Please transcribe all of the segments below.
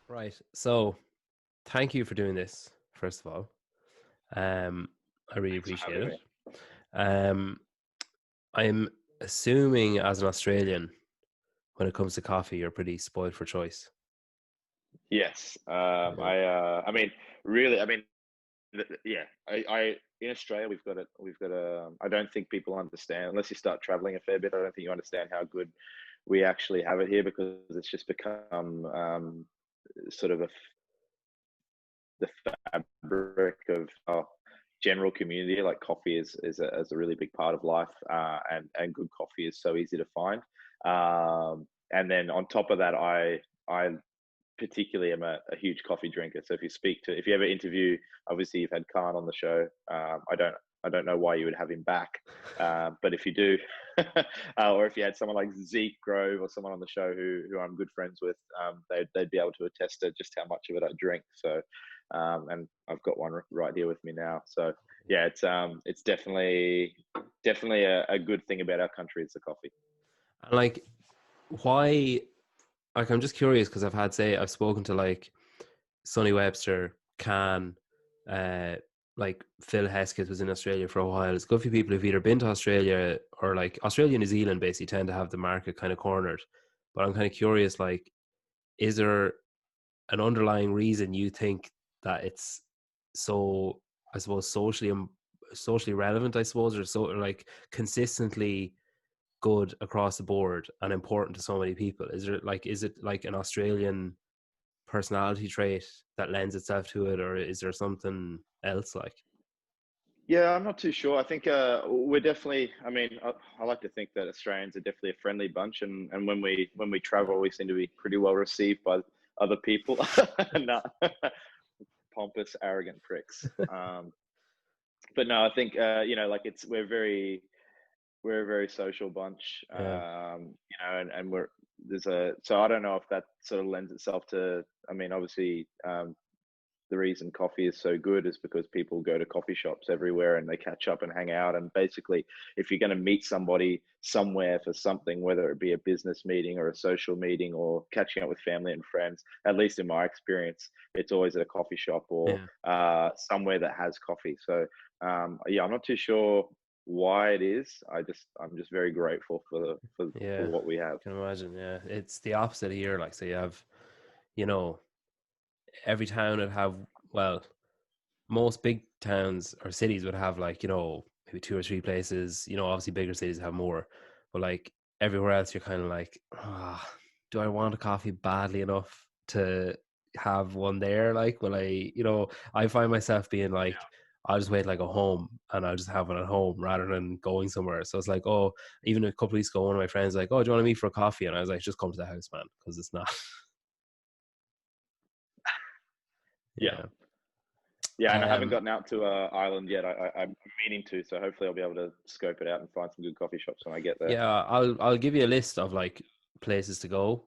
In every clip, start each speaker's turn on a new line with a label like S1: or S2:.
S1: Right. So, thank you for doing this, first of all. Um, I really
S2: Thanks for
S1: appreciate
S2: having
S1: it.
S2: me.
S1: Um, I'm assuming as an Australian, when it comes to coffee, you're pretty spoiled for choice.
S2: Yes.
S1: Yeah.
S2: I mean, really, I mean, yeah. In Australia, we've got a. I don't think people understand unless you start traveling a fair bit. I don't think you understand how good we actually have it here because it's just become sort of the fabric of our general community. Like coffee is a really big part of life, and good coffee is so easy to find. And then on top of that, I particularly am a huge coffee drinker. So if you ever interview, obviously you've had Khan on the show. I don't know why you would have him back, but if you do, or if you had someone like Zeke Grove or someone on the show who I'm good friends with, they'd be able to attest to just how much of it I drink. So, and I've got one right here with me now. So yeah, it's definitely a good thing about our country. It's the coffee.
S1: And like, why? Like, I'm just curious because I've spoken to like Sonny Webster, Can, uh, like Phil Hesketh was in Australia for a while. It's good for people who've either been to Australia or like Australia and New Zealand basically tend to have the market kind of cornered. But I'm kind of curious, like, is there an underlying reason you think that it's so, I suppose, socially relevant, I suppose, or so like consistently good across the board and important to so many people? Is it like an Australian personality trait that lends itself to it, or is there something else like?
S2: Yeah, I'm not too sure. I think we're definitely. I mean, I like to think that Australians are definitely a friendly bunch, and when we travel, we seem to be pretty well received by other people, not pompous, arrogant pricks. But no, I think like we're a very social bunch,
S1: Yeah.
S2: and we're there's a so I don't know if that sort of lends itself to. I mean, obviously, the reason coffee is so good is because people go to coffee shops everywhere and they catch up and hang out. And basically, if you're going to meet somebody somewhere for something, whether it be a business meeting or a social meeting or catching up with family and friends, at least in my experience, it's always at a coffee shop or
S1: Yeah.
S2: somewhere that has coffee. So yeah, I'm not too sure why it is. I'm just very grateful for
S1: Yeah.
S2: what we have.
S1: I can imagine. Yeah. It's the opposite here. Like, so you have, you know, every town would have, well, most big towns or cities would have like, maybe two or three places. Obviously bigger cities have more, but like everywhere else, you're kind of like, do I want a coffee badly enough to have one there? Like, I find myself being like, I'll just wait till I go home and I'll just have one at home rather than going somewhere. So it's like, oh, even a couple of weeks ago, one of my friends was like, oh, do you want to meet for a coffee? And I was like, just come to the house, man, because it's not.
S2: Yeah.
S1: Yeah.
S2: Yeah, and I haven't
S1: Um,
S2: gotten out to Ireland yet. I'm meaning to, so hopefully I'll be able to scope it out and find some good coffee shops when I get there.
S1: Yeah, I'll give you a list of like places to go,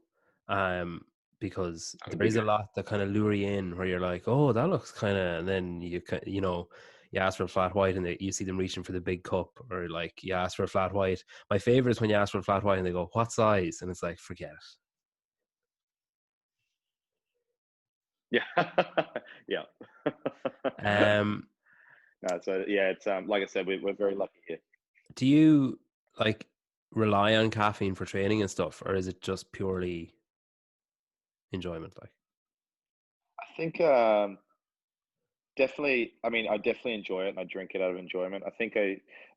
S1: um, because
S2: That would
S1: there
S2: be
S1: is a
S2: good.
S1: lot that kind of lure you in where you're like, oh, that looks kind of, and then you ask for a flat white and you see them reaching for the big cup, or like you ask for a flat white. My favorite is when you ask for a flat white and they go, what size? And it's like, forget
S2: Yeah, yeah.
S1: it.
S2: No, so yeah, it's like I said, we're very lucky here.
S1: Do you like rely on caffeine for training and stuff, or is it just purely enjoyment? Like,
S2: I think definitely. I mean, I definitely enjoy it, and I drink it out of enjoyment. I think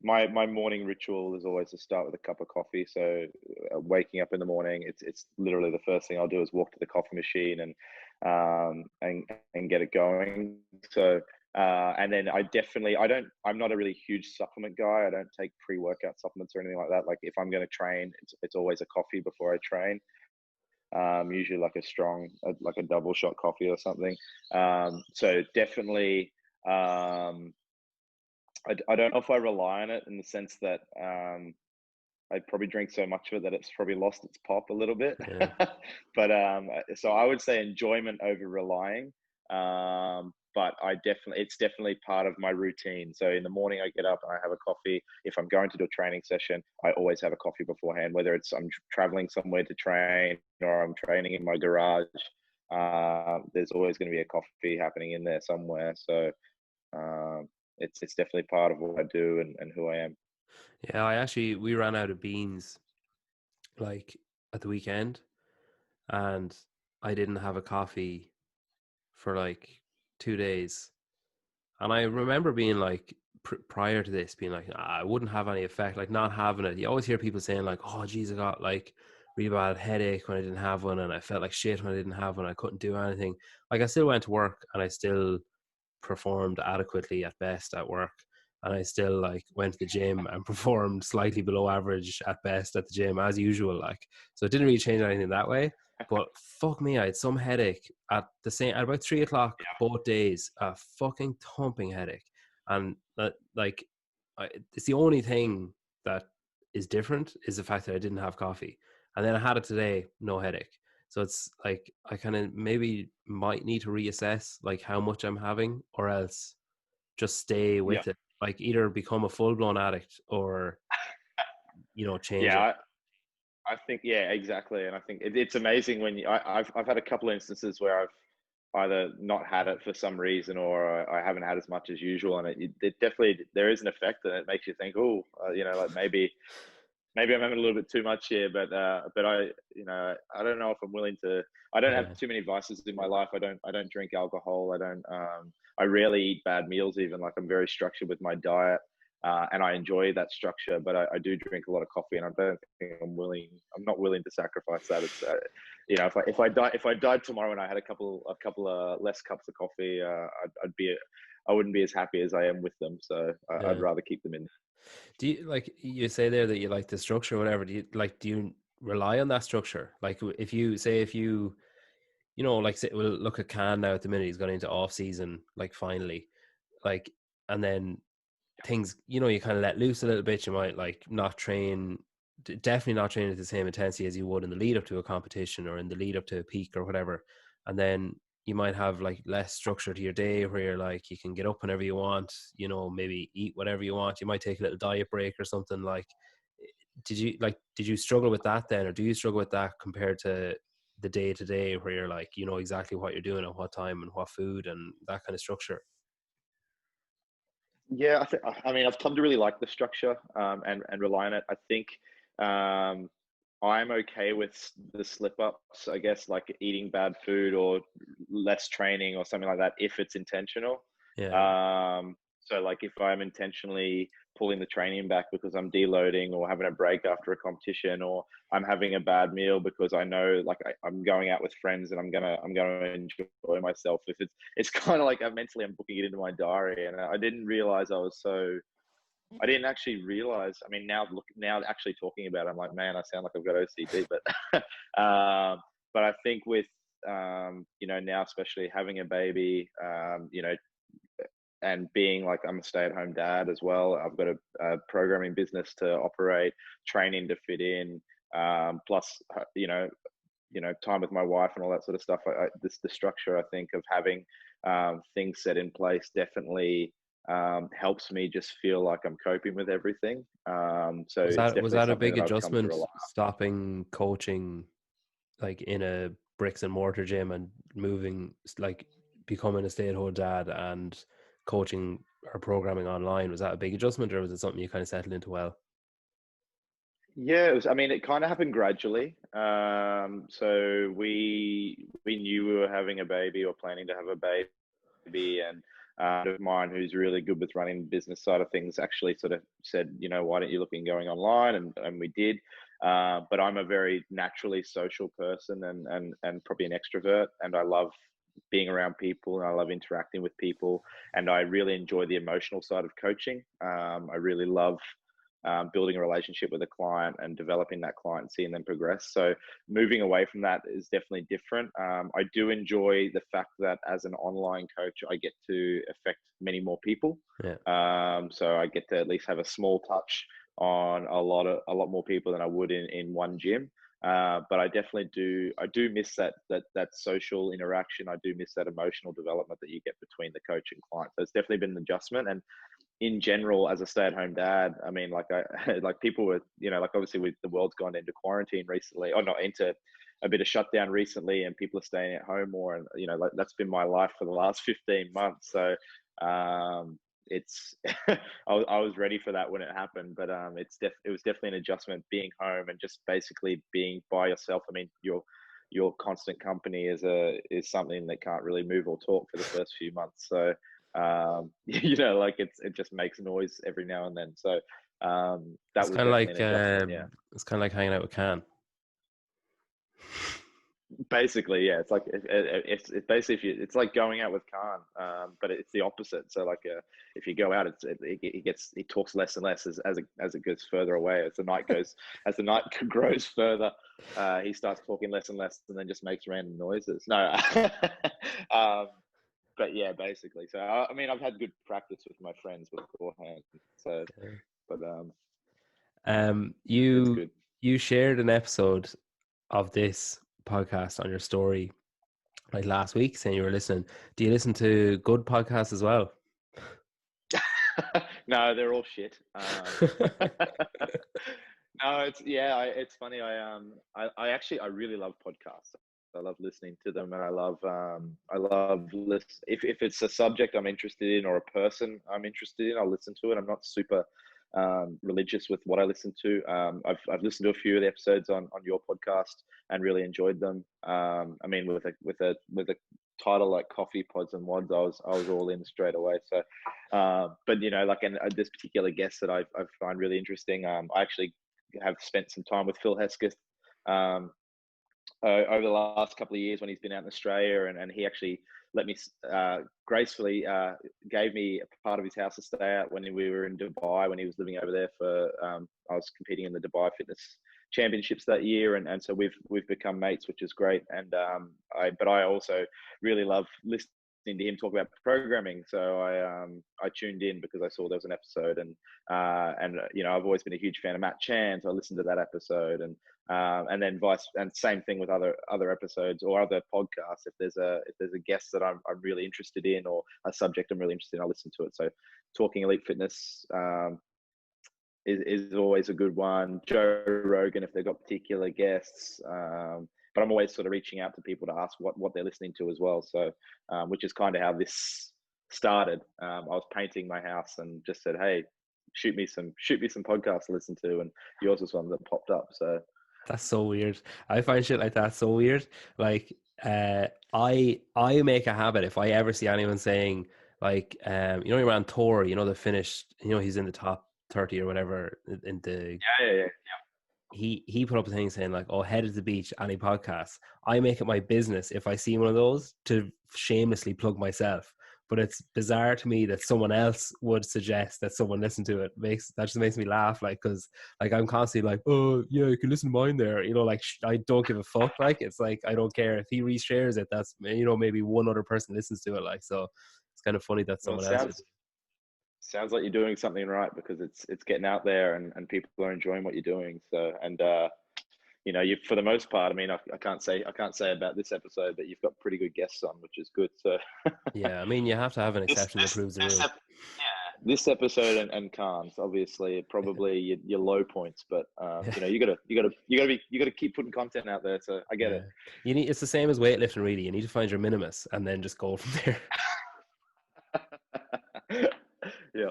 S2: my morning ritual is always to start with a cup of coffee. So waking up in the morning, it's literally the first thing I'll do is walk to the coffee machine and get it going. So and then I'm not a really huge supplement guy. I don't take pre-workout supplements or anything like that. Like if I'm going to train, it's always a coffee before I train. Usually like a strong, like a double shot coffee or something. So definitely, I don't know if I rely on it in the sense that I probably drink so much of it that it's probably lost its pop a little bit.
S1: yeah,
S2: But so I would say enjoyment over relying. but it's definitely part of my routine. So in the morning I get up and I have a coffee. If I'm going to do a training session, I always have a coffee beforehand, whether it's I'm traveling somewhere to train or I'm training in my garage. There's always going to be a coffee happening in there somewhere. So it's definitely part of what I do and who I am.
S1: Yeah, we ran out of beans like at the weekend, and I didn't have a coffee for like 2 days. And I remember being like, prior to this, being like, I wouldn't have any effect, like not having it. You always hear people saying like, oh, geez, I got like really bad headache when I didn't have one, and I felt like shit when I didn't have one. I couldn't do anything. Like I still went to work, and I still performed adequately at best at work, and I still like went to the gym and performed slightly below average at best at the gym as usual. Like, so it didn't really change anything that way. But fuck me, I had some headache at about 3 o'clock both days, a fucking thumping headache, and that like, it's the only thing that is different is the fact that I didn't have coffee, and then I had it today, no headache. So it's like I kind of maybe might need to reassess like how much I'm having, or else just stay
S2: Yeah.
S1: with it. Like either become a full blown addict, or change it.
S2: Yeah. I think, yeah, exactly. And I think it's amazing when I've had a couple of instances where I've either not had it for some reason, or I haven't had as much as usual. And it definitely, there is an effect, and it makes you think, oh, like maybe I'm having a little bit too much here, but I don't know if I'm willing to. I don't
S1: Yeah,
S2: have too many vices in my life. I don't drink alcohol. I rarely eat bad meals. Even, like, I'm very structured with my diet, and I enjoy that structure. But I do drink a lot of coffee, and I don't think I'm not willing to sacrifice that. It's if I died tomorrow and I had a couple of less cups of coffee, I wouldn't be as happy as I am with them. So I'd
S1: yeah.
S2: rather keep them in.
S1: Do you, like you say there, that you like the structure or whatever? Do you rely on that structure? Like if like, say, we'll look at Khan now at the minute. He's gone into off season, like finally, like, and then things, you kind of let loose a little bit. You might like not train, definitely not train at the same intensity as you would in the lead up to a competition or in the lead up to a peak or whatever. And then you might have like less structure to your day, where you're like, you can get up whenever you want, maybe eat whatever you want. You might take a little diet break or something. Like, did you struggle with that then, or do you struggle with that compared to the day to day, where you're like, exactly what you're doing at what time and what food and that kind of structure?
S2: Yeah, I mean, I've come to really like the structure, and rely on it. I think I'm okay with the slip ups, I guess, like eating bad food or less training or something like that, if it's intentional.
S1: Yeah.
S2: So, like, if I'm intentionally pulling the training back because I'm deloading or having a break after a competition, or I'm having a bad meal because I know, like, I'm going out with friends and I'm gonna enjoy myself. If it's kind of like, I'm booking it into my diary, and I didn't actually realize. I mean, now actually talking about it, I'm like, man, I sound like I've got OCD. But I think with now, especially having a baby, and being like, I'm a stay-at-home dad as well. I've got a programming business to operate, training to fit in, plus time with my wife and all that sort of stuff. The structure, I think, of having things set in place definitely helps me just feel like I'm coping with everything. So
S1: Was
S2: it's
S1: that was
S2: definitely
S1: that a
S2: something
S1: big
S2: that I've come to
S1: adjustment,
S2: rely.
S1: stopping coaching like in a bricks and mortar gym and moving, like, becoming a stay-at-home dad and coaching or programming online? Was that a big adjustment, or was it something you kind of settled into well?
S2: Yeah, I mean, it kind of happened gradually. So we knew we were having a baby or planning to have a baby, and a friend of mine who's really good with running the business side of things actually sort of said, why don't you look in going online? And we did. But I'm a very naturally social person, and probably an extrovert, and I love being around people, and I love interacting with people, and I really enjoy the emotional side of coaching. I really love building a relationship with a client and developing that client and seeing them progress. So moving away from that is definitely different. I do enjoy the fact that as an online coach, I get to affect many more people.
S1: Yeah.
S2: So I get to at least have a small touch on a lot more people than I would in one gym. But I definitely do. I do miss that social interaction. I do miss that emotional development that you get between the coach and client. So it's definitely been an adjustment. And in general, as a stay-at-home dad, I mean, like like people were, like obviously with the world's gone into quarantine recently, or not into a bit of shutdown recently, and people are staying at home more, and like that's been my life for the last 15 months. So it's I was ready for that when it happened, but it was definitely an adjustment being home and just basically being by yourself. I mean, your constant company is something that can't really move or talk for the first few months. So like it just makes noise every now and then. So that
S1: It's
S2: was
S1: kind of
S2: definitely
S1: like
S2: an adjustment. Yeah.
S1: it's kind of like hanging out with Can.
S2: Basically, yeah, it's like it's basically it's like going out with Khan, but it's the opposite. So like if you go out, he talks less and less as it goes further away. As the night grows further, he starts talking less and less, and then just makes random noises. No, but yeah, basically. So I mean, I've had good practice with my friends beforehand. So, but it's
S1: You
S2: good.
S1: shared an episode of this podcast on your story like last week, saying you were listening. Do you listen to good podcasts as well?
S2: No, they're all shit. No, it's funny. I actually I really love podcasts. I love listening to them, and I love listen. If it's a subject I'm interested in or a person I'm interested in, I'll listen to it. I'm not super religious with what I listen to. I've listened to a few of the episodes on your podcast and really enjoyed them. I mean, with a title like Coffee Pods and Wods, I was all in straight away. So, but like this particular guest that I find really interesting. I actually have spent some time with Phil Hesketh over the last couple of years when he's been out in Australia, and he actually let me gracefully gave me a part of his house to stay at when we were in Dubai, when he was living over there for I was competing in the Dubai Fitness Championships that year, and so we've become mates, which is great. And I also really love listening to him talk about programming. So I tuned in because I saw there was an episode, and I've always been a huge fan of Matt Chan, so I listened to that episode, and then same thing with other episodes or other podcasts. If there's a guest that I'm really interested in, or a subject I'm really interested in, I'll listen to it. So Talking Elite Fitness is always a good one. Joe Rogan, if they've got particular guests. But I'm always sort of reaching out to people to ask what they're listening to as well. So, which is kind of how this started. I was painting my house and just said, "Hey, shoot me some podcasts to listen to," and yours was one that popped up. So
S1: That's so weird. I find shit like that so weird. Like, I make a habit if I ever see anyone saying like, your man Thor, the Finnish, he's in the top 30 or whatever in the.
S2: yeah.
S1: He put up a thing saying like, "Oh, head of the beach, any podcasts." I make it my business if I see one of those to shamelessly plug myself. But it's bizarre to me that someone else would suggest that someone listen to it. That just makes me laugh, like, because like I'm constantly like, "Oh yeah, you can listen to mine there," like I don't give a fuck. Like it's like I don't care if he reshares it. That's maybe one other person listens to it. Like so, it's kind of funny that
S2: Well, it
S1: someone else would.
S2: sounds like you're doing something right, because it's getting out there, and people are enjoying what you're doing. So, and you for the most part, I mean, I can't say about this episode, but you've got pretty good guests on, which is good. So
S1: Yeah, I mean, you have to have an
S2: this
S1: exception that
S2: this
S1: proves the
S2: this
S1: rule.
S2: this episode and Khan's obviously probably your low points, but you gotta keep putting content out there. So I get
S1: Yeah,
S2: it.
S1: it's the same as weightlifting. Really, you need to find your minimus and then just go from there.
S2: Yeah,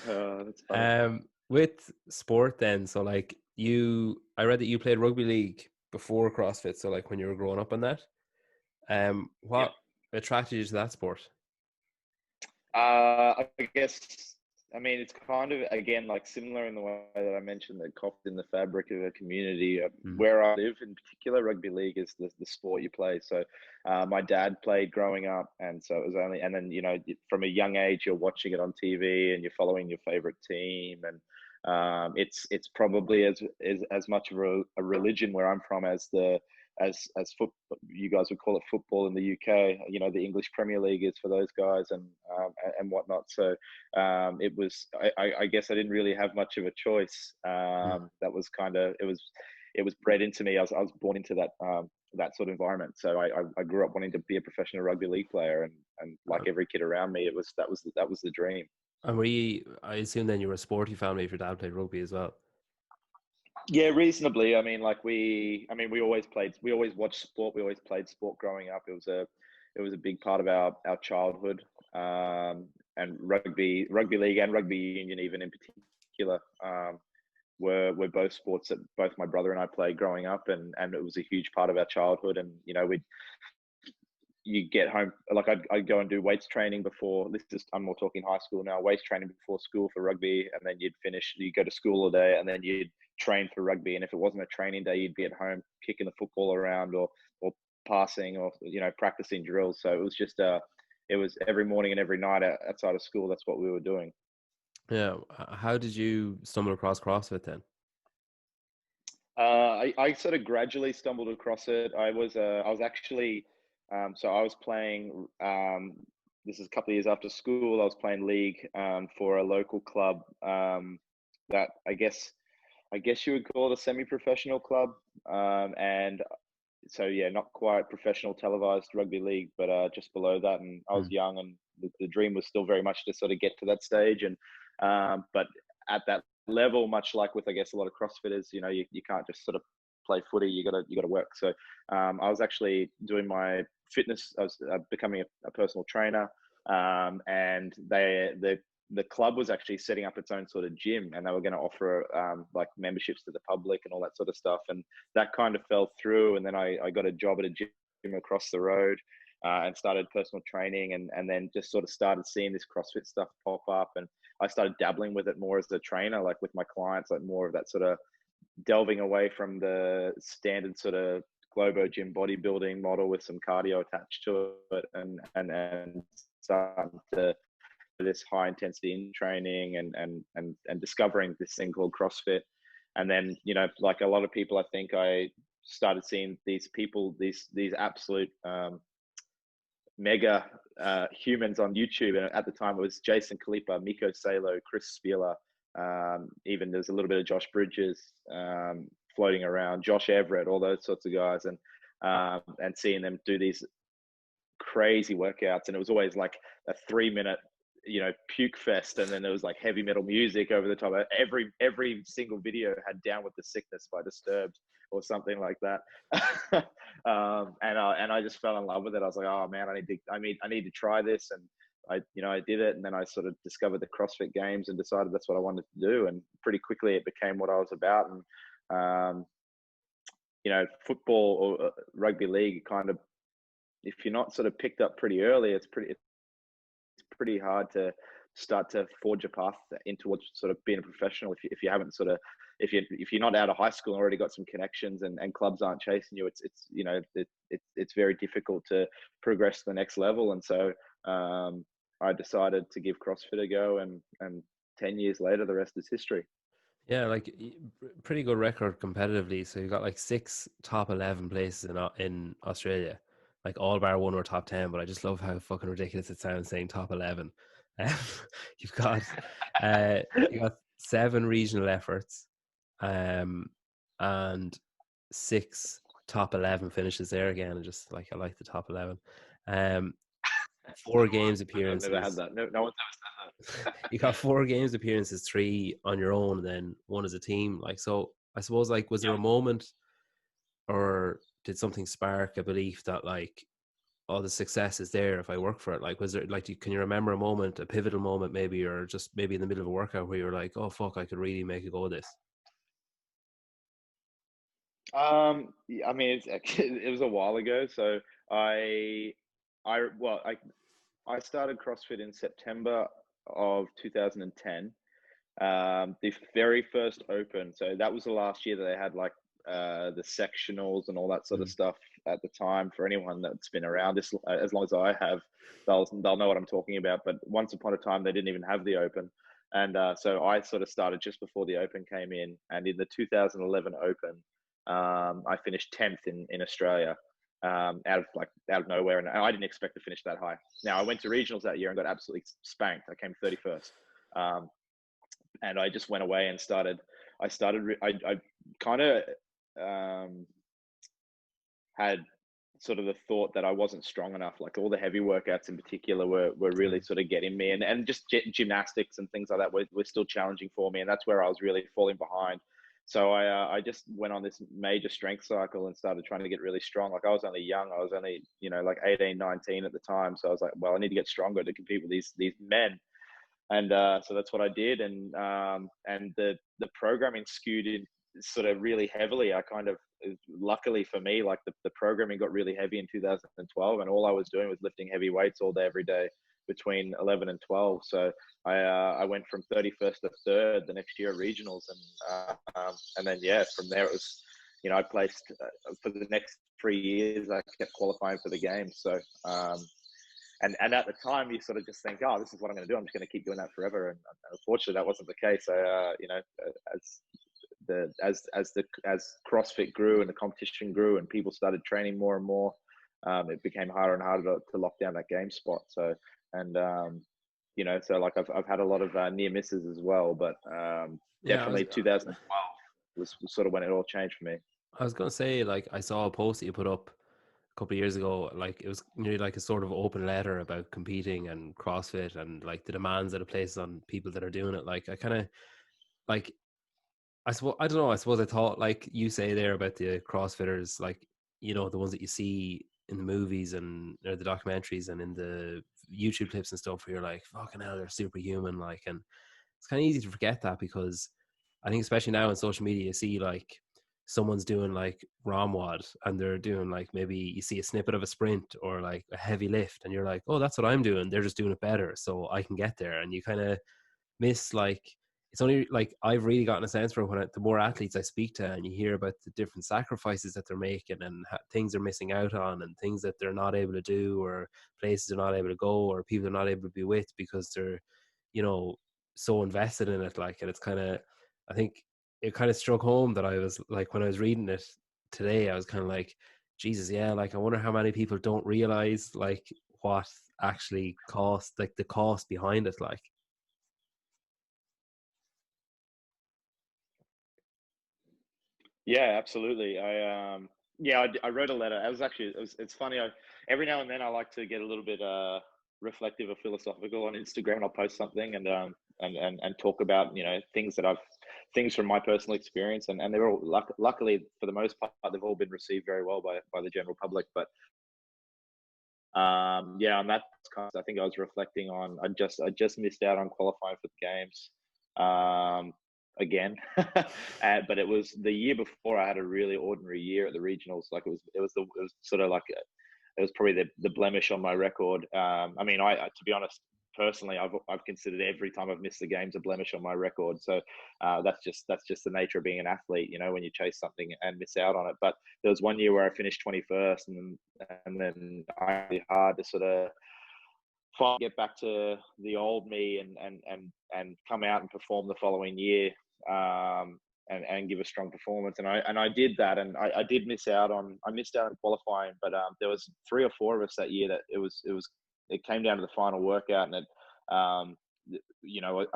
S2: that's funny.
S1: With sport, then, so like I read that you played rugby league before CrossFit. So like when you were growing up on that,
S2: Yeah.
S1: what attracted you to that sport?
S2: I guess, I mean, it's kind of, again, like similar in the way that I mentioned that copped in the fabric of a community.
S1: Mm.
S2: Where I live in particular, rugby league is the sport you play. So my dad played growing up, and so it was only, and then, from a young age, you're watching it on TV and you're following your favorite team. And it's probably as much of a religion where I'm from as foot, you guys would call it football in the UK. The English Premier League is for those guys, and whatnot. So it was. I guess I didn't really have much of a choice.
S1: Mm.
S2: That was kind of it was. it was bred into me. I was born into that sort of environment. So I grew up wanting to be a professional rugby league player, and like
S1: Uh,
S2: every kid around me, that was the dream.
S1: And were you, I assume then you were a sporty family if your dad played rugby as well.
S2: Yeah, reasonably. I mean, we always we always watched sport. We always played sport growing up. It was a big part of our childhood. And rugby league and rugby union, even in particular, were both sports that both my brother and I played growing up, and it was a huge part of our childhood. And you get home, like I'd go and do weights training before. I'm more talking high school now. Weights training before school for rugby, and then you go to school all day, and then you'd train for rugby. And if it wasn't a training day, you'd be at home kicking the football around, or passing, or practicing drills. So it was just it was every morning and every night outside of school. That's what we were doing.
S1: Yeah. How did you stumble across CrossFit then?
S2: I sort of gradually stumbled across it. I was actually, so I was playing. This is a couple of years after school. I was playing league for a local club that I guess you would call it a semi-professional club. And so yeah, not quite professional televised rugby league, but just below that. And I was
S1: Mm.
S2: young, and the dream was still very much to sort of get to that stage. And but at that level, much like with I guess a lot of CrossFitters, you can't just sort of play footy. You gotta work. So I was actually doing my fitness. I was becoming a personal trainer, and the club was actually setting up its own sort of gym, and they were going to offer like memberships to the public and all that sort of stuff. And that kind of fell through. And then I got a job at a gym across the road, and started personal training, and then just sort of started seeing this CrossFit stuff pop up. And I started dabbling with it more as a trainer, like with my clients, like more of that sort of delving away from the standard sort of Globo gym bodybuilding model with some cardio attached to it, and starting to this high intensity in training, and discovering this thing called CrossFit. And then, like a lot of people, I think I started seeing these people, these absolute mega humans on YouTube. And at the time it was Jason Kalipa, Miko Salo, Chris Spieler, even there's a little bit of Josh Bridges floating around, Josh Everett, all those sorts of guys. And seeing them do these crazy workouts. And it was always like a 3 minute puke fest, and then there was like heavy metal music over the top. Every single video had Down with the Sickness by Disturbed or something like that. And I just fell in love with it. I was like, oh man, I need to try this. And I did it. And then I sort of discovered the CrossFit Games and decided that's what I wanted to do. And pretty quickly it became what I was about. And football or rugby league, kind of, if you're not sort of picked up pretty early, it's pretty hard to start to forge a path into what's sort of being a professional if you haven't sort of, if you're not out of high school and already got some connections, and clubs aren't chasing you. It's very difficult to progress to the next level. And so I decided to give CrossFit a go, and 10 years later the rest is history.
S1: Yeah, like pretty good record competitively. So you got like 6 top 11 places in Australia. Like all bar one were top 10, but I just love how fucking ridiculous it sounds saying top 11. Um, you've got you got 7 regional efforts, um, and 6 top 11 finishes there again. And just like I like the top 11. Um, 4 games
S2: I've never had
S1: appearances.
S2: that. No one's ever said
S1: You got 4 games appearances, 3 on your own, and then 1 as a team. Like, so I suppose, like, was there a moment, or did something spark a belief that like, oh, the success is there if I work for it? Like, was there like, can you remember a moment, a pivotal moment maybe, or just maybe in the middle of a workout where you're like, oh fuck, I could really make a go of this?
S2: Yeah, I mean, it was a while ago. So I, well, I started CrossFit in September of 2010. The very first open. So that was the last year that they had like the sectionals and all that sort of
S1: Mm.
S2: stuff at the time. For anyone that's been around this as long as I have, they'll know what I'm talking about. But once upon a time, they didn't even have the open. And so I sort of started just before the open came in. And in the 2011 open, I finished 10th in Australia, out of nowhere. And I didn't expect to finish that high. Now I went to regionals that year and got absolutely spanked. I came 31st. And I just went away and I kind of had sort of the thought that I wasn't strong enough. Like all the heavy workouts in particular were really sort of getting me, and just gymnastics and things like that were still challenging for me, and that's where I was really falling behind. So I just went on this major strength cycle and started trying to get really strong. Like I was only young. I was only, like 18, 19 at the time. So I was like, well, I need to get stronger to compete with these men. And so that's what I did. And the programming skewed in sort of really heavily. I kind of, luckily for me, like the programming got really heavy in 2012, and all I was doing was lifting heavy weights all day, every day between 11 and 12. So I went from 31st to 3rd the next year at regionals, and then from there it was, I placed for the next 3 years. I kept qualifying for the games. So and at the time you sort of just think, oh, this is what I'm going to do. I'm just going to keep doing that forever. And unfortunately, that wasn't the case. So as CrossFit grew and the competition grew and people started training more and more, it became harder and harder to lock down that game spot. So so like I've had a lot of near misses as well, but definitely 2012 was sort of when it all changed for me.
S1: I was gonna say, like, I saw a post that you put up a couple of years ago. Like, it was nearly like a sort of open letter about competing and CrossFit and like the demands that it places on people that are doing it. Like, I kind of like, I suppose, I don't know. I suppose I thought, like you say there about the CrossFitters, like, the ones that you see in the movies and or the documentaries and in the YouTube clips and stuff, where you're like, fucking hell, they're superhuman. Like, and it's kind of easy to forget that, because I think especially now on social media, you see like someone's doing like ROMWOD and they're doing like, maybe you see a snippet of a sprint or like a heavy lift and you're like, oh, that's what I'm doing. They're just doing it better, so I can get there. And you kind of miss, like, it's only like I've really gotten a sense for the more athletes I speak to, and you hear about the different sacrifices that they're making and things they're missing out on and things that they're not able to do, or places they're not able to go, or people they're not able to be with because they're, so invested in it. Like, and it's kind of, I think it kind of struck home that I was like, when I was reading it today, I was kind of like, Jesus, yeah, like I wonder how many people don't realize like what actually cost, like the cost behind it. Like,
S2: Yeah, absolutely. I wrote a letter. I was actually, it's funny. Every now and then I like to get a little bit reflective or philosophical on Instagram. I'll post something and talk about, things from my personal experience, and they're all luckily for the most part, they've all been received very well by the general public. But on that I think I was reflecting on, I just missed out on qualifying for the games. Again, but it was the year before. I had a really ordinary year at the regionals. Like it was sort of like it was probably the blemish on my record. I mean, to be honest, personally, I've considered every time I've missed the games a blemish on my record. So that's just the nature of being an athlete, when you chase something and miss out on it. But there was one year where I finished 21st, and then I had it hard to sort of get back to the old me and come out and perform the following year, and give a strong performance. And I did that, and I did miss out on qualifying, but there was 3 or 4 of us that year that it came down to the final workout, and I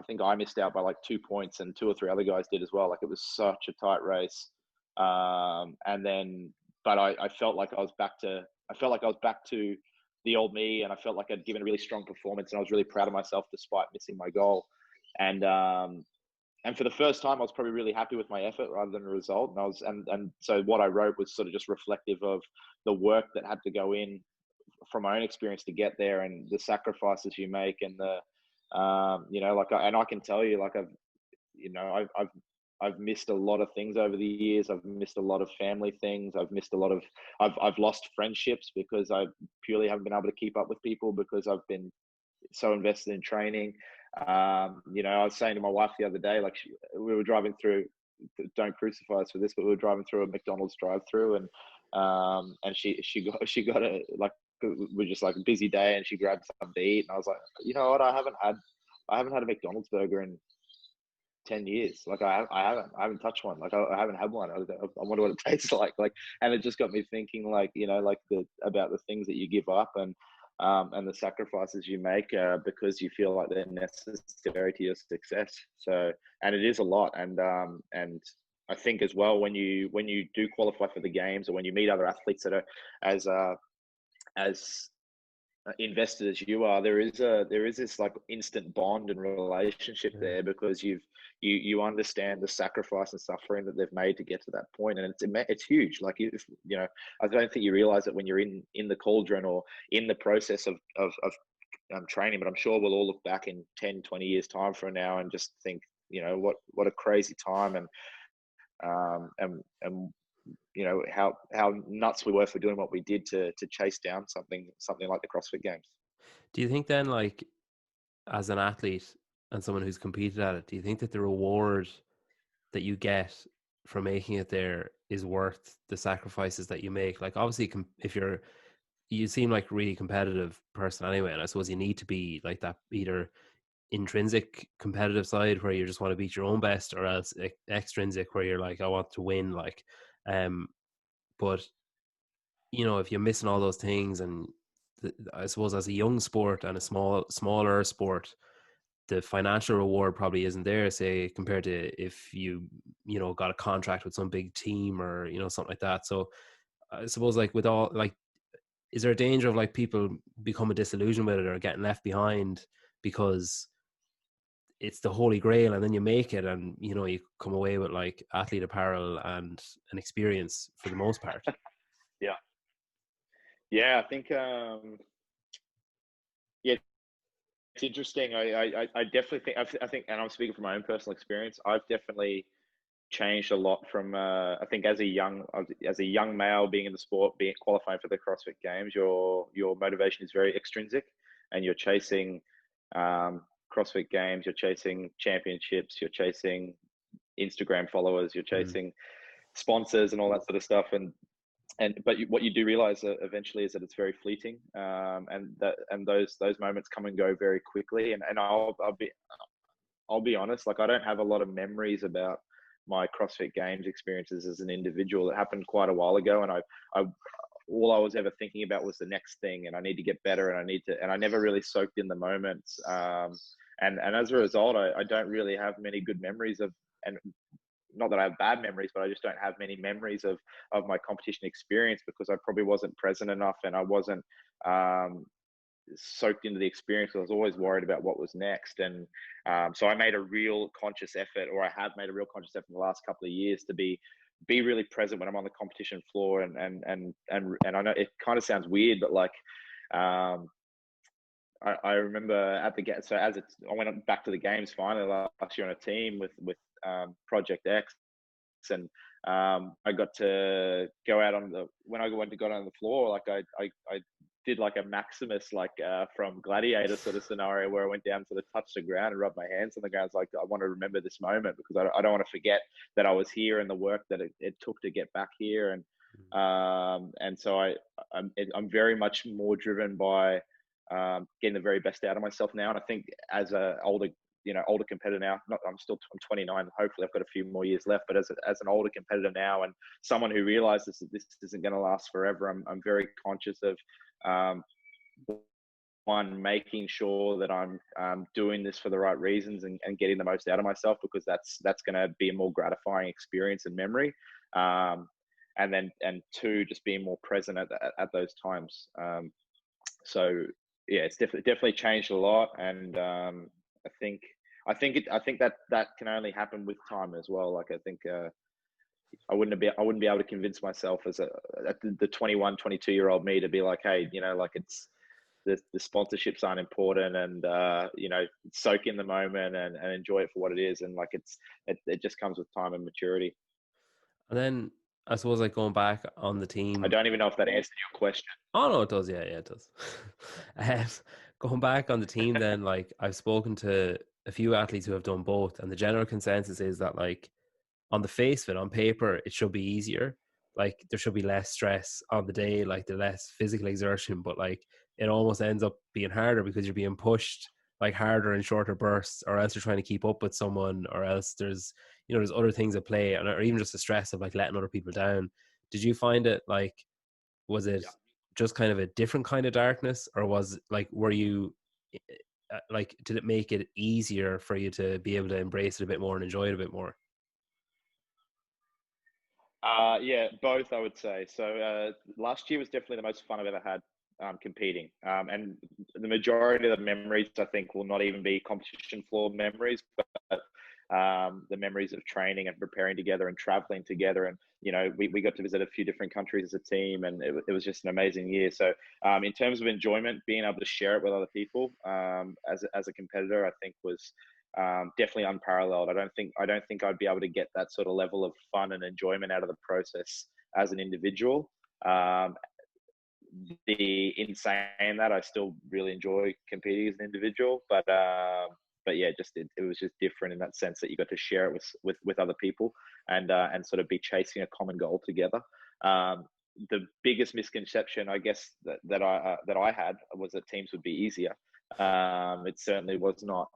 S2: think I missed out by like 2 points, and 2 or 3 other guys did as well. Like it was such a tight race. And then, but I felt like I was back to the old me, and I felt like I'd given a really strong performance, and I was really proud of myself despite missing my goal. And for the first time, I was probably really happy with my effort rather than a result. And so what I wrote was sort of just reflective of the work that had to go in from my own experience to get there, and the sacrifices you make, and I can tell you, like I've missed a lot of things over the years. I've missed a lot of family things. I've lost friendships because I purely haven't been able to keep up with people because I've been so invested in training. I was saying to my wife the other day, like we were driving through, don't crucify us for this, but we were driving through a McDonald's drive-through, and she got a, like, we're just like a busy day, and she grabbed something to eat, and I was like, you know what, I haven't had a McDonald's burger in 10 years. Like I haven't touched one. Like I haven't had one. I wonder what it tastes like, and it just got me thinking, like, like about the things that you give up, and the sacrifices you make, because you feel like they're necessary to your success. So, and it is a lot. And I think as well, when you do qualify for the games, or when you meet other athletes that are as invested as you are, there is this like instant bond and relationship
S1: Yeah.
S2: there, because you understand the sacrifice and suffering that they've made to get to that point, and it's huge. Like, if you know, I don't think you realize it when you're in the cauldron or in the process of training, but I'm sure we'll all look back in 10, 20 years time from now and just think, what a crazy time, and how nuts we were for doing what we did to chase down something like the CrossFit Games.
S1: Do you think then, like, as an athlete and someone who's competed at it, do you think that the reward that you get from making it there is worth the sacrifices that you make? Like, obviously, if you seem like a really competitive person anyway, and I suppose you need to be like that, either intrinsic competitive side where you just want to beat your own best, or else extrinsic where you're like, I want to win. Like, but if you're missing all those things, and I suppose as a young sport and a smaller sport, the financial reward probably isn't there, say, compared to if you got a contract with some big team, or something like that. So I suppose, like, with all, like, is there a danger of, like, people become a disillusioned with it or getting left behind because it's the holy grail, and then you make it, and you come away with like athlete apparel and an experience for the most part?
S2: Yeah, yeah, I think yeah, it's interesting. I definitely think, I think, and I'm speaking from my own personal experience, I've definitely changed a lot from I think as a young male being in the sport, being qualifying for the CrossFit Games, your motivation is very extrinsic, and you're chasing CrossFit Games, you're chasing championships, you're chasing Instagram followers, you're chasing sponsors and all that sort of stuff, but what you do realize eventually is that it's very fleeting, and those moments come and go very quickly, and I'll be honest, like, I don't have a lot of memories about my CrossFit Games experiences as an individual. It happened quite a while ago, and I all I was ever thinking about was the next thing, and I need to get better, and I never really soaked in the moments. And as a result, I don't really have many good memories of, and not that I have bad memories, but I just don't have many memories of my competition experience, because I probably wasn't present enough, and I wasn't soaked into the experience. I was always worried about what was next, and so I made a real conscious effort, or I have made a real conscious effort in the last couple of years, to be really present when I'm on the competition floor, and I know it kind of sounds weird, but like, I remember at the get, so I went back to the games finally last year on a team with Project X, and I got to go out when I went to go on the floor, like I did like a Maximus, like from Gladiator sort of scenario, where I went down to touch the ground and rub my hands on the ground. It's like, I want to remember this moment, because I don't want to forget that I was here and the work that it took to get back here, and so I'm very much more driven by getting the very best out of myself now. And I think as a older competitor now, I'm 29, hopefully I've got a few more years left, but as an older competitor now, and someone who realizes that this isn't going to last forever, I'm very conscious of one, making sure that I'm doing this for the right reasons, and getting the most out of myself, because that's going to be a more gratifying experience and memory, and two, just being more present at those times. So yeah, it's definitely changed a lot, and I think that can only happen with time as well. Like, I think I wouldn't be able to convince myself as the 21, 22-year-old me to be like, hey, like, it's the sponsorships aren't important, and soak in the moment, and enjoy it for what it is, and like, it just comes with time and maturity.
S1: And then I suppose, like, going back on the
S2: I
S1: team.
S2: don't even know if that answered your question.
S1: Oh no, it does. Yeah, it does. um, Going back on the team, then, like, I've spoken to a few athletes who have done both, and the general consensus is that, like, on the face of it, on paper, it should be easier. Like, there should be less stress on the day, like the less physical exertion, but like, it almost ends up being harder because you're being pushed like harder in shorter bursts, or else you're trying to keep up with someone, or else there's other things at play, or even just the stress of like letting other people down. Did you find it like, was it
S2: Yeah.
S1: just kind of a different kind of darkness, or was like, were you like, did it make it easier for you to be able to embrace it a bit more and enjoy it a bit more?
S2: Yeah, both I would say. So last year was definitely the most fun I've ever had competing, and the majority of the memories I think will not even be competition floor memories, but the memories of training and preparing together and traveling together. And we got to visit a few different countries as a team, and it was just an amazing year. So in terms of enjoyment, being able to share it with other people as a competitor, I think was definitely unparalleled. I don't think I'd be able to get that sort of level of fun and enjoyment out of the process as an individual. Um, in saying that, I still really enjoy competing as an individual, but yeah, just it was just different in that sense that you got to share it with other people and sort of be chasing a common goal together. Um, the biggest misconception, I guess, that I had was that teams would be easier. It certainly was not.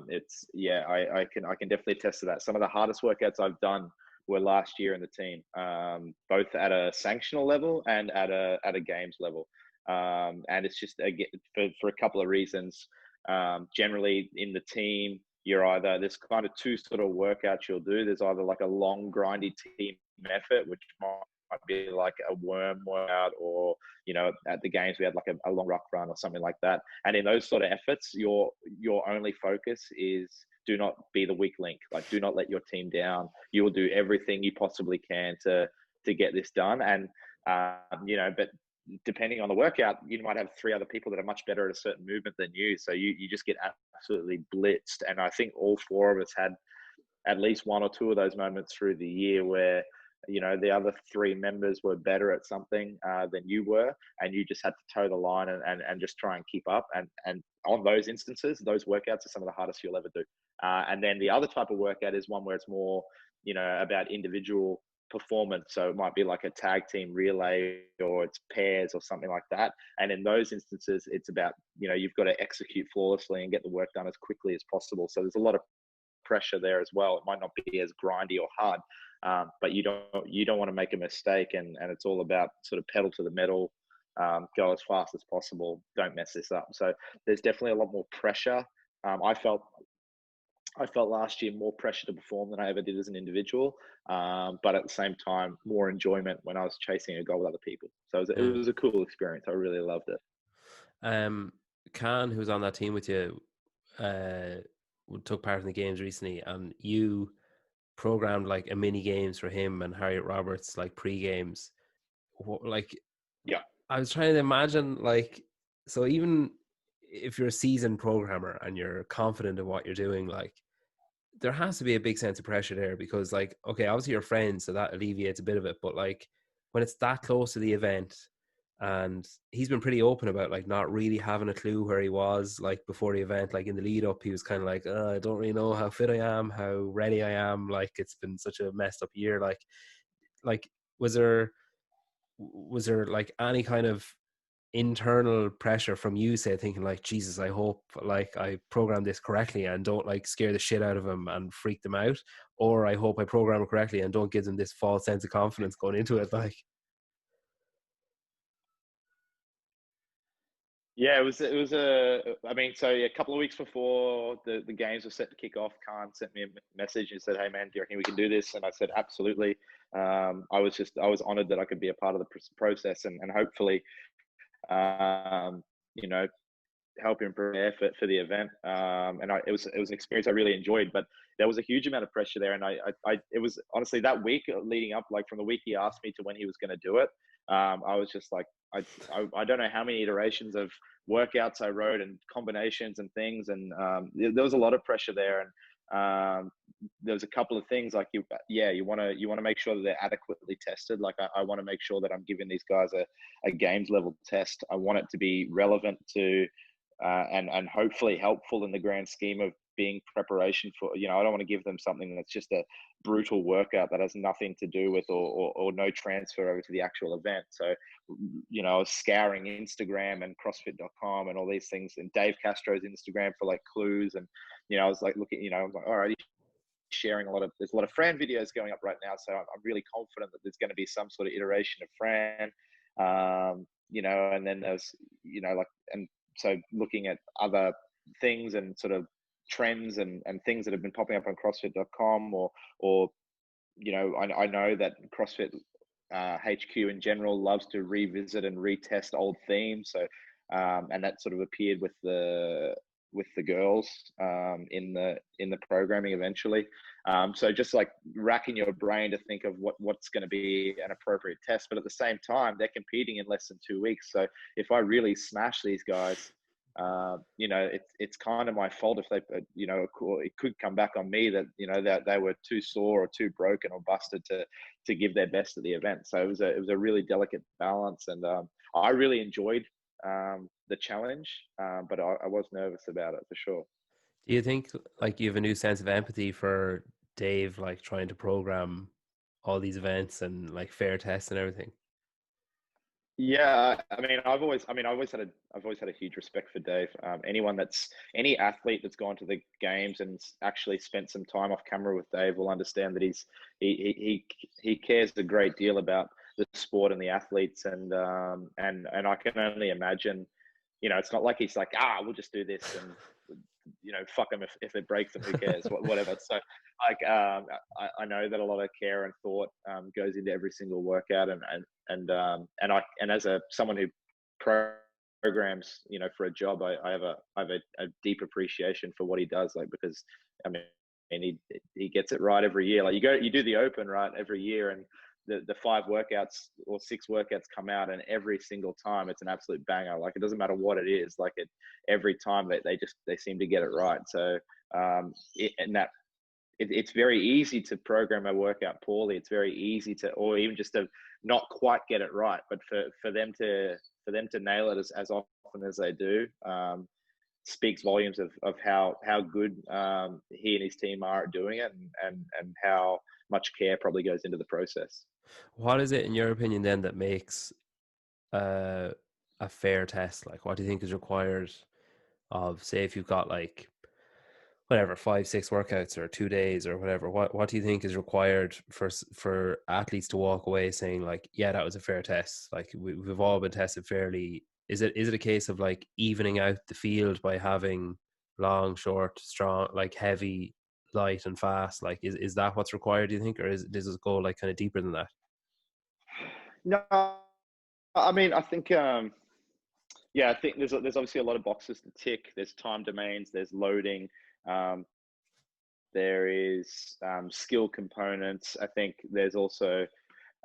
S2: It's yeah, I can definitely attest to that. Some of the hardest workouts I've done were last year in the team, both at a sanctional level and at a games level. And it's just again for a couple of reasons. Generally, in the team, there's kind of two sort of workouts you'll do. There's either like a long, grindy team effort, which might be like a worm workout, or at the games we had like a long ruck run or something like that. And in those sort of efforts, your only focus is do not be the weak link. Like, do not let your team down. You will do everything you possibly can to get this done. And but depending on the workout, you might have three other people that are much better at a certain movement than you. So you just get absolutely blitzed. And I think all four of us had at least one or two of those moments through the year where the other three members were better at something than you were, and you just had to toe the line and just try and keep up. And on those instances, those workouts are some of the hardest you'll ever do. And then the other type of workout is one where it's more about individual performance. So it might be like a tag team relay, or it's pairs or something like that. And in those instances, it's about you've got to execute flawlessly and get the work done as quickly as possible. So there's a lot of pressure there as well. It might not be as grindy or hard, but you don't want to make a mistake, and it's all about sort of pedal to the metal, go as fast as possible, don't mess this up. So there's definitely a lot more pressure. I felt last year more pressure to perform than I ever did as an individual, but at the same time, more enjoyment when I was chasing a goal with other people. So it
S1: Yeah.
S2: was a cool experience. I really loved it.
S1: Um, Khan, who's on that team with you, uh, took part in the games recently, and you programmed like a mini games for him and Harriet Roberts, like pre games. Like,
S2: Yeah.
S1: I was trying to imagine, like, so even if you're a seasoned programmer and you're confident in what you're doing, like, there has to be a big sense of pressure there because, like, okay, obviously you're friends, so that alleviates a bit of it. But like, when it's that close to the event, and he's been pretty open about like not really having a clue where he was like before the event, like in the lead up, he was kind of like, I don't really know how fit I am, how ready I am. Like, it's been such a messed up year. Like, was there like any kind of internal pressure from you, say, thinking like, Jesus, I hope like I program this correctly and don't like scare the shit out of them and freak them out, or I hope I program it correctly and don't give them this false sense of confidence going into it? Like,
S2: Yeah, it was I mean, so yeah, a couple of weeks before the games were set to kick off, Khan sent me a message and said, "Hey man, do you reckon we can do this?" And I said, "Absolutely." I was honored that I could be a part of the process, and hopefully, um, you know, help him prepare for the event. It was an experience I really enjoyed, but there was a huge amount of pressure there. And it was honestly that week leading up, like from the week he asked me to when he was going to do it. I was just like, I don't know how many iterations of workouts I wrote and combinations and things. And there was a lot of pressure there. And there was a couple of things like you want to make sure that they're adequately tested. Like I want to make sure that I'm giving these guys a games level test. I want it to be relevant to and hopefully helpful in the grand scheme of being preparation for. I don't want to give them something that's just a brutal workout that has nothing to do with or no transfer over to the actual event. So I was scouring Instagram and CrossFit.com and all these things, and Dave Castro's Instagram for like clues. And I was like looking, I was like, all right, sharing there's a lot of Fran videos going up right now, so I'm really confident that there's going to be some sort of iteration of Fran. And then there's like, and so looking at other things and sort of trends and things that have been popping up on CrossFit.com or I know that CrossFit HQ in general loves to revisit and retest old themes. So, and that sort of appeared with the girls in the programming eventually. So just like racking your brain to think of what's going to be an appropriate test, but at the same time they're competing in less than 2 weeks. So if I really smash these guys, it's kind of my fault if they, it could come back on me that that they were too sore or too broken or busted to give their best at the event. So it was a really delicate balance, and I really enjoyed the challenge, but I was nervous about it for sure.
S1: Do you think like you have a new sense of empathy for Dave, like trying to program all these events and like fair tests and everything?
S2: Yeah, I've always had a huge respect for Dave. Any athlete that's gone to the games and actually spent some time off camera with Dave will understand that he cares a great deal about the sport and the athletes, and I can only imagine, it's not like he's like, we'll just do this and fuck them if it breaks them, who cares, whatever. So like, I know that a lot of care and thought goes into every single workout, and as someone who programs, for a job, I have a deep appreciation for what he does, like, because I mean, and he gets it right every year. Like you do the open right every year, and the 5 workouts or 6 workouts come out, and every single time it's an absolute banger. Like, it doesn't matter what it is, like every time they seem to get it right. So it's very easy to program a workout poorly. It's very easy or even just to not quite get it right. But for them to nail it as often as they do, speaks volumes of how good he and his team are at doing it, and how much care probably goes into the process.
S1: What is it, in your opinion, then, that makes uh, a fair test? Like, what do you think is required of, say, if you've got like whatever 5, 6 workouts or 2 days or whatever? What do you think is required for athletes to walk away saying like, yeah, that was a fair test? Like we've all been tested fairly. Is it a case of like evening out the field by having long, short, strong, like heavy, light, and fast? Like is that what's required, do you think, or does it go like kind of deeper than that?
S2: No, I think, yeah, I think there's obviously a lot of boxes to tick. There's time domains, there's loading, um, there is skill components. I think there's also,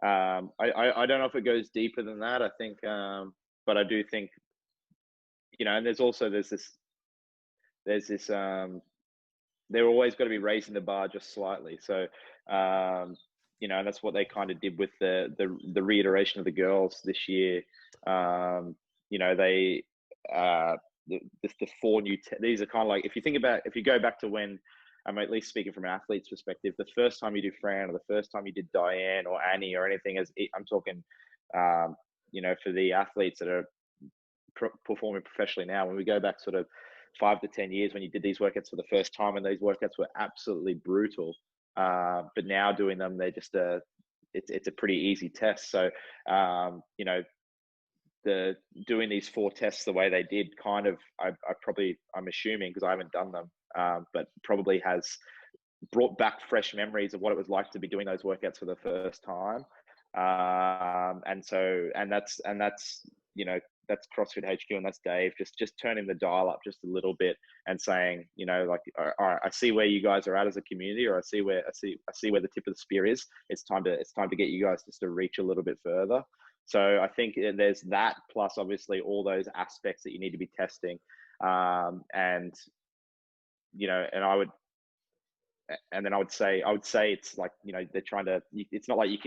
S2: I don't know if it goes deeper than that. I think, but I do think, and there's this, they're always got to be raising the bar just slightly. So, and that's what they kind of did with the reiteration of the girls this year. They the 4 new these are kind of like, if you go back to when, I'm at least speaking from an athlete's perspective, the first time you do Fran, or the first time you did Diane or Annie or anything, I'm talking, for the athletes that are performing professionally now, when we go back sort of 5 to 10 years, when you did these workouts for the first time, and these workouts were absolutely brutal, but now doing them, they're just it's a pretty easy test. So the doing these 4 tests the way they did, kind of, I'm assuming, because I haven't done them, but probably has brought back fresh memories of what it was like to be doing those workouts for the first time. That's that's CrossFit HQ, and that's Dave just turning the dial up just a little bit, and saying, like, all right, I see where you guys are at as a community, or I see where the tip of the spear is. It's time to get you guys just to reach a little bit further. So I think there's that, plus obviously all those aspects that you need to be testing, and then I would say it's like, they're trying to. It's not like you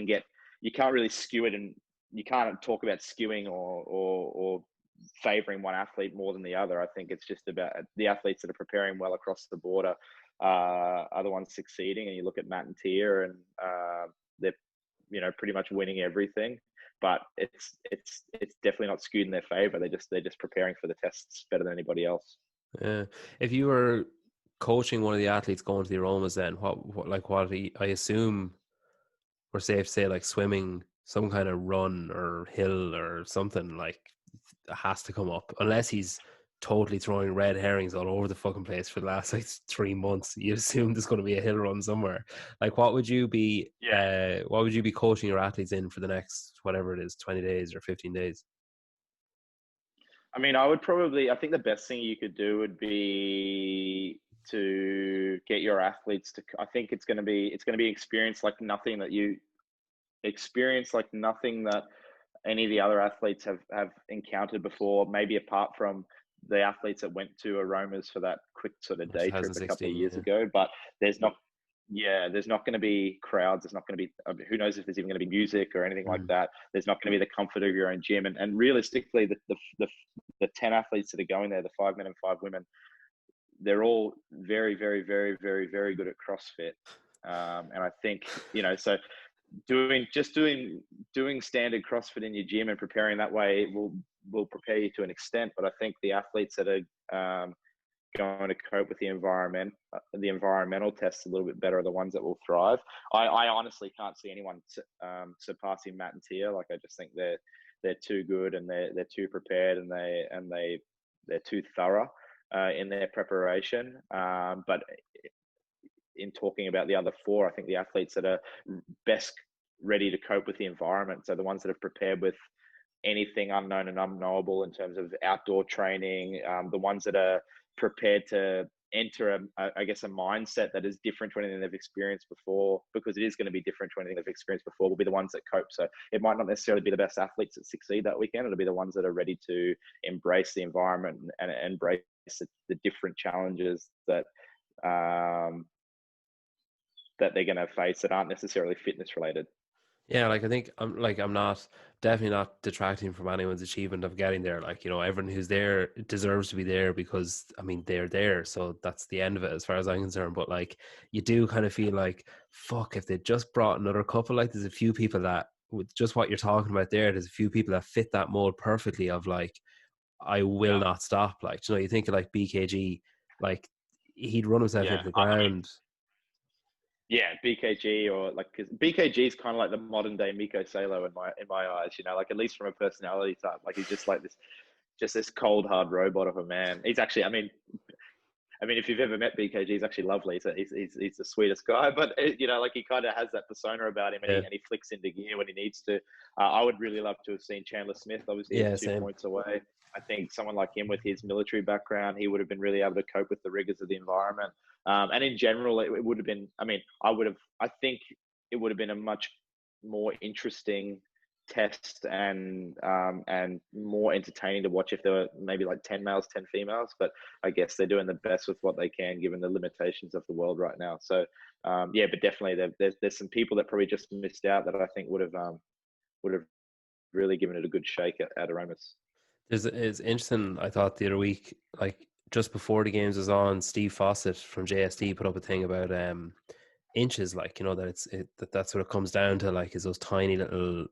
S2: can't really skew it, and you can't talk about skewing or favoring one athlete more than the other. I think it's just about the athletes that are preparing well across the border are the ones succeeding. And you look at Matt and Tia, and they're pretty much winning everything. But it's definitely not skewed in their favor. They're just preparing for the tests better than anybody else.
S1: If you were coaching one of the athletes going to the aromas, then what I assume we're safe to say, like swimming, some kind of run or hill or something, like, has to come up, unless he's totally throwing red herrings all over the fucking place for the last like 3 months. You assume there's going to be a hill run somewhere. Like,
S2: Yeah.
S1: what would you be coaching your athletes in for the next whatever it is, 20 days or 15 days?
S2: I mean, I think the best thing you could do would be to get your athletes to, I think it's going to be experience like nothing that any of the other athletes have encountered before, maybe apart from the athletes that went to Aromas for that quick sort of day trip a couple of
S1: 2016,
S2: years
S1: yeah.
S2: ago. But there's not, there's not going to be crowds. There's not going to be, who knows if there's even going to be music or anything like that. There's not going to be the comfort of your own gym. And realistically, the 10 athletes that are going there, the 5 men and 5 women, they're all very, very, very, very, very good at CrossFit. And I think, so doing standard CrossFit in your gym and preparing that way will prepare you to an extent. But I think the athletes that are going to cope with the environmental tests a little bit better are the ones that will thrive. I honestly can't see anyone surpassing Matt and Tia. Like, I just think they're too good, and they're too prepared, and they're too thorough in their preparation. But in talking about the other 4, I think the athletes that are best ready to cope with the environment, so the ones that have prepared with anything unknown and unknowable in terms of outdoor training, the ones that are prepared to enter a mindset that is different to anything they've experienced before, because it is going to be different to anything they've experienced before, will be the ones that cope. So it might not necessarily be the best athletes that succeed that weekend. It'll be the ones that are ready to embrace the environment and embrace the different challenges that that they're going to face that aren't necessarily fitness related.
S1: Yeah, like I think I'm not definitely not detracting from anyone's achievement of getting there. Like, everyone who's there deserves to be there, because I mean they're there, so that's the end of it as far as I'm concerned. But like, you do kind of feel like, fuck, if they just brought another couple, like there's a few people that, with just what you're talking about there's a few people that fit that mold perfectly of like, I will not stop. Like, you think of like BKG, like he'd run himself into the ground.
S2: Yeah, BKG, or like, because BKG is kind of like the modern day Miko Salo in my eyes. Like, at least from a personality type, like he's just like this cold hard robot of a man. He's actually, I mean, if you've ever met BKG, he's actually lovely. He's the sweetest guy, but like, he kind of has that persona about him, and he flicks into gear when he needs to. I would really love to have seen Chandler Smith. Obviously, he's 2 points away. I think someone like him with his military background, he would have been really able to cope with the rigors of the environment. And in general, it would have been, I think it would have been a much more interesting test and more entertaining to watch if there were maybe like 10 males, 10 females. But I guess they're doing the best with what they can, given the limitations of the world right now. So, but definitely there's some people that probably just missed out that I think would have really given it a good shake at Aromas.
S1: It's interesting. I thought the other week, like just before the games was on, Steve Fawcett from JSD put up a thing about inches, like that's what it comes down to. Like, is those tiny little,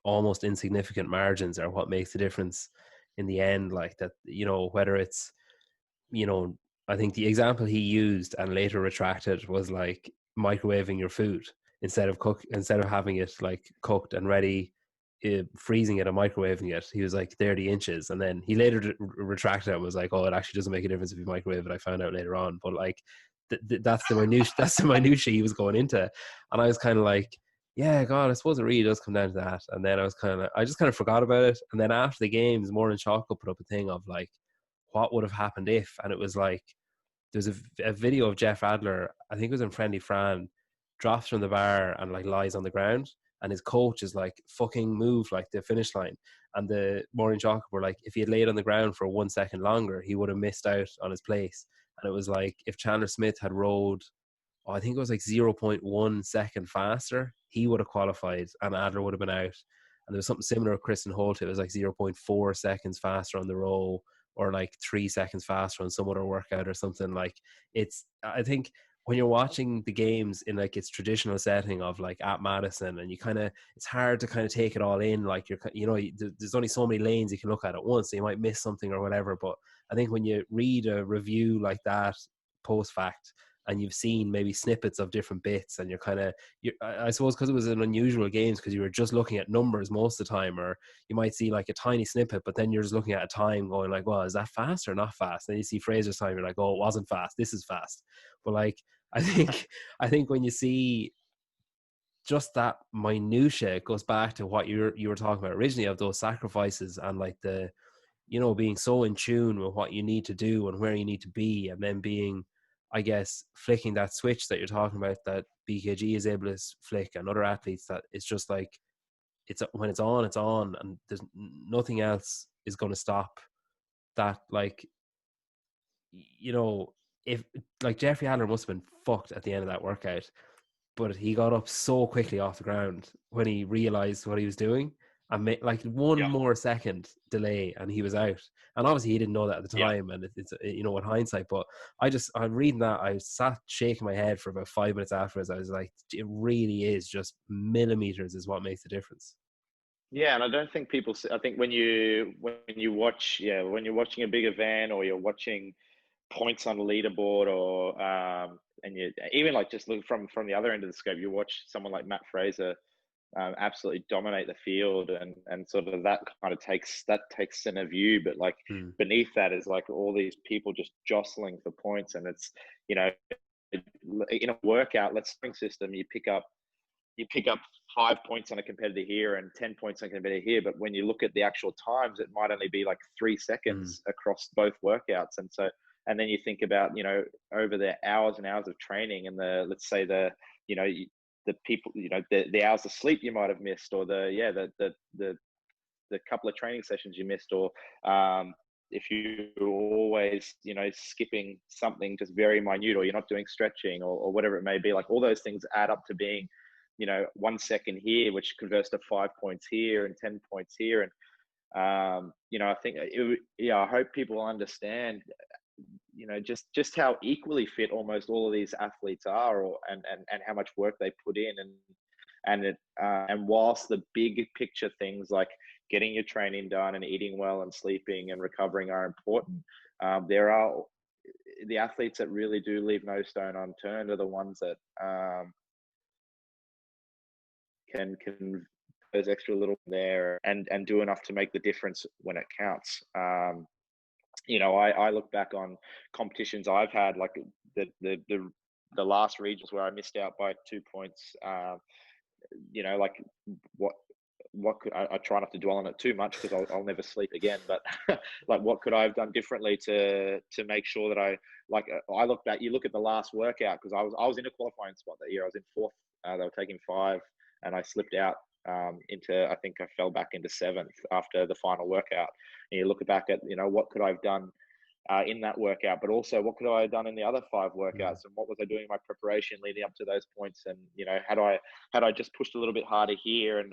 S1: almost insignificant margins are what makes the difference in the end. Like that, whether it's, I think the example he used and later retracted was like microwaving your food instead of having it like cooked and ready, freezing it and microwaving it. He was like 30 inches, and then he later retracted it and was like, oh, it actually doesn't make a difference if you microwave it. I found out later on, but like that's the minutia he was going into. And I was kind of like, yeah, God, I suppose it really does come down to that. And then I just kind of forgot about it. And then after the games, Morning Chocolate put up a thing of like, what would have happened if, and it was like, there's a video of Jeff Adler, I think it was in Friendly Fran, drops from the bar and like lies on the ground, and his coach is like, fucking move, like the finish line. And the Morning Chocolate were like, if he had laid on the ground for 1 second longer, he would have missed out on his place. And it was like, if Chandler Smith had rode, I think it was like 0.1 second faster, he would have qualified and Adler would have been out. And there was something similar with Kristen Holt. It was like 0.4 seconds faster on the row, or like 3 seconds faster on some other workout or something. Like, I think when you're watching the games in like its traditional setting of like at Madison, and it's hard to kind of take it all in. Like, there's only so many lanes you can look at once, so you might miss something or whatever. But I think when you read a review like that post fact, and you've seen maybe snippets of different bits, and you're kind of, I suppose because it was an unusual games, because you were just looking at numbers most of the time, or you might see like a tiny snippet, but then you're just looking at a time going like, well, is that fast or not fast? And then you see Fraser's time, you're like, oh, it wasn't fast, this is fast. But like, I think I think when you see just that minutia, it goes back to what you were talking about originally, of those sacrifices, and like the, being so in tune with what you need to do and where you need to be, and then being, I guess, flicking that switch that you're talking about, that BKG is able to flick, and other athletes, that it's just like, it's when it's on, and there's nothing else is going to stop that. Like, if, like, Jeffrey Adler must have been fucked at the end of that workout, but he got up so quickly off the ground when he realized what he was doing, and made like one
S2: Yeah,
S1: more second delay and he was out. And obviously he didn't know that at the
S2: yeah.
S1: time, and it's with hindsight. But I'm reading that, I sat shaking my head for about 5 minutes afterwards. I was like, it really is just millimeters is what makes the difference.
S2: Yeah, and I don't think people. I think when you watch, yeah, when you're watching a big event, or you're watching points on the leaderboard, or and you even like just look from the other end of the scope, you watch someone like Matt Fraser absolutely dominate the field, and sort of that kind of takes center view. But like
S1: Hmm.
S2: beneath that is like all these people just jostling for points, and it's you know in a workout, let's spring system, you pick up 5 points on a competitor here and 10 points on a competitor here. But when you look at the actual times, it might only be like 3 seconds across both workouts. And then you think about, over the hours and hours of training, and let's say you know, the people, the hours of sleep you might have missed, or the couple of training sessions you missed, or if you're always, skipping something just very minute, or you're not doing stretching, or whatever it may be, like all those things add up to being, 1 second here, which converts to 5 points here and 10 points here. And, I think, I hope people understand, just how equally fit almost all of these athletes are, and how much work they put in. And whilst the big picture things like getting your training done and eating well and sleeping and recovering are important, there are the athletes that really do leave no stone unturned are the ones that can those extra little there and do enough to make the difference when it counts. I look back on competitions I've had, like the last regions where I missed out by 2 points. Like what could I try not to dwell on it too much, because I'll never sleep again. But like, what could I have done differently to make sure that I look back. You look at the last workout, because I was in a qualifying spot that year. I was in fourth. They were taking 5, and I slipped out I think I fell back into 7th after the final workout. And you look back at what could I have done in that workout, but also what could I have done in the other 5 workouts, and what was I doing in my preparation leading up to those points? And had I just pushed a little bit harder here, and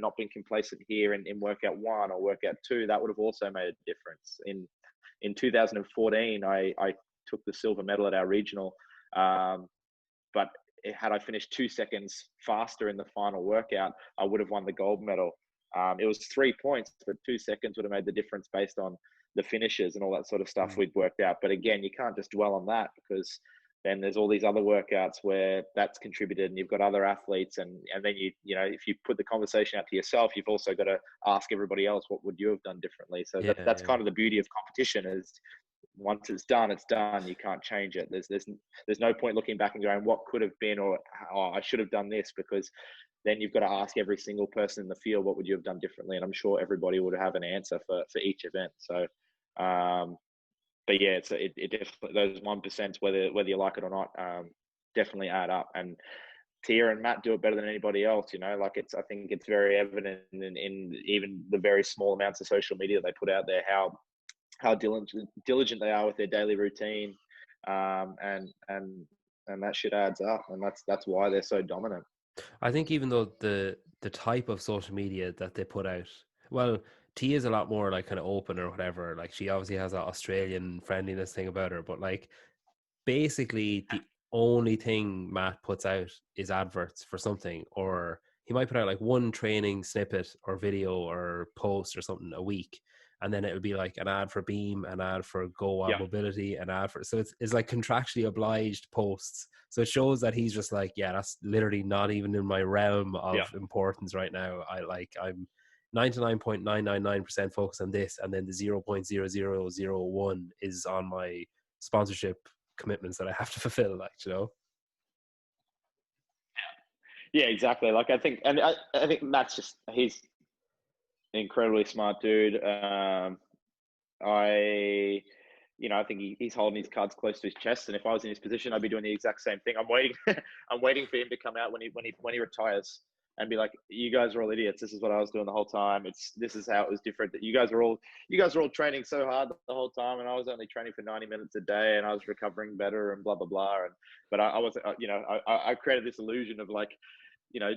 S2: not been complacent here in workout 1 or workout 2, that would have also made a difference. In 2014, I took the silver medal at our regional, but had I finished 2 seconds faster in the final workout, I would have won the gold medal. It was 3 points, but 2 seconds would have made the difference based on the finishes and all that sort of stuff we'd worked out. But again, you can't just dwell on that, because then there's all these other workouts where that's contributed, and you've got other athletes, and then if you put the conversation out to yourself, you've also got to ask everybody else, what would you have done differently? So that's kind of the beauty of competition, is once it's done, it's done. You can't change it. There's no point looking back and going, what could have been, or I should have done this, because then you've got to ask every single person in the field, what would you have done differently? And I'm sure everybody would have an answer for each event. So, but yeah, it definitely, those 1%, whether you like it or not, definitely add up. And Tia and Matt do it better than anybody else. I think it's very evident in even the very small amounts of social media they put out there, how diligent they are with their daily routine, and that shit adds up, and that's why they're so dominant.
S1: I think even though the type of social media that they put out, well, T is a lot more like kind of open or whatever. Like, she obviously has that Australian friendliness thing about her, but like, basically the only thing Matt puts out is adverts for something, or he might put out like one training snippet or video or post or something a week. and then it would be like an ad for Beam, an ad for Go
S2: Yeah.
S1: Mobility, an ad for, so it's like contractually obliged posts. So it shows that he's just like, yeah, that's literally not even in my realm of
S2: Yeah.
S1: importance right now. I'm 99.999% focused on this, and then the 0.0001 is on my sponsorship commitments that I have to fulfill, like, you know.
S2: Yeah, exactly. Like I think Matt's he's an incredibly smart dude. I I think he's holding his cards close to his chest, and if I was in his position, I'd be doing the exact same thing. I'm waiting, I'm waiting for him to come out when he retires and be like, "You guys are all idiots. This is what I was doing the whole time. This is how it was different. That you guys are all training so hard the whole time, and I was only training for 90 minutes a day, and I was recovering better, and blah blah blah." And but I wasn't, I created this illusion of like,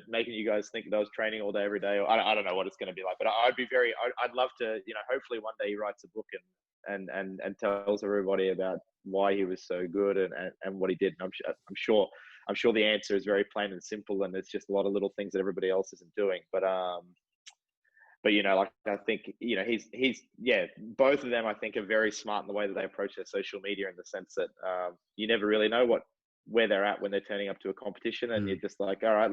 S2: making you guys think that I was training all day, every day. Or I don't know what it's going to be like, but I'd love to, hopefully one day he writes a book and tells everybody about why he was so good and what he did. And I'm sure the answer is very plain and simple, and it's just a lot of little things that everybody else isn't doing. But like I think, yeah, both of them I think are very smart in the way that they approach their social media, in the sense that you never really know where they're at when they're turning up to a competition, and you're just like, all right,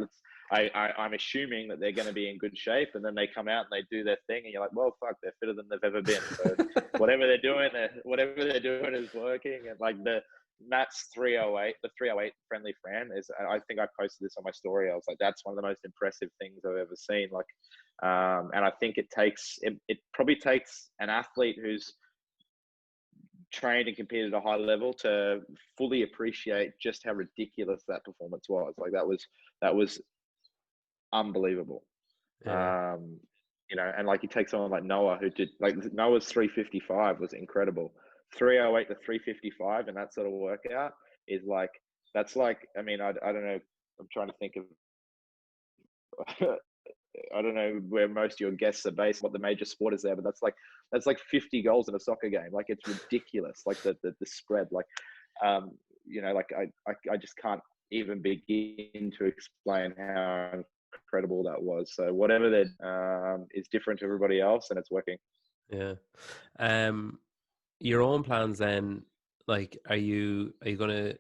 S2: I'm assuming that they're going to be in good shape, and then they come out and they do their thing, and you're like, well, fuck, they're fitter than they've ever been. So whatever they're doing is working. And like Matt's 308, the 308 friendly Fran is, I think I posted this on my story. I was like, that's one of the most impressive things I've ever seen. Like, and I think it probably takes an athlete who's trained and competed at a high level to fully appreciate just how ridiculous that performance was. Like that was unbelievable.
S1: Yeah.
S2: And like you take someone like Noah, who did, like, Noah's 355 was incredible. 308 to 355 and that sort of workout is like, that's like, I mean, I don't know. I'm trying to think of, I don't know where most of your guests are based, what the major sport is there, but that's like 50 goals in a soccer game. Like, it's ridiculous. Like the spread, like, like I just can't even begin to explain how incredible that was. So whatever that is different to everybody else, and it's working.
S1: Yeah. Your own plans then, like, are you gonna,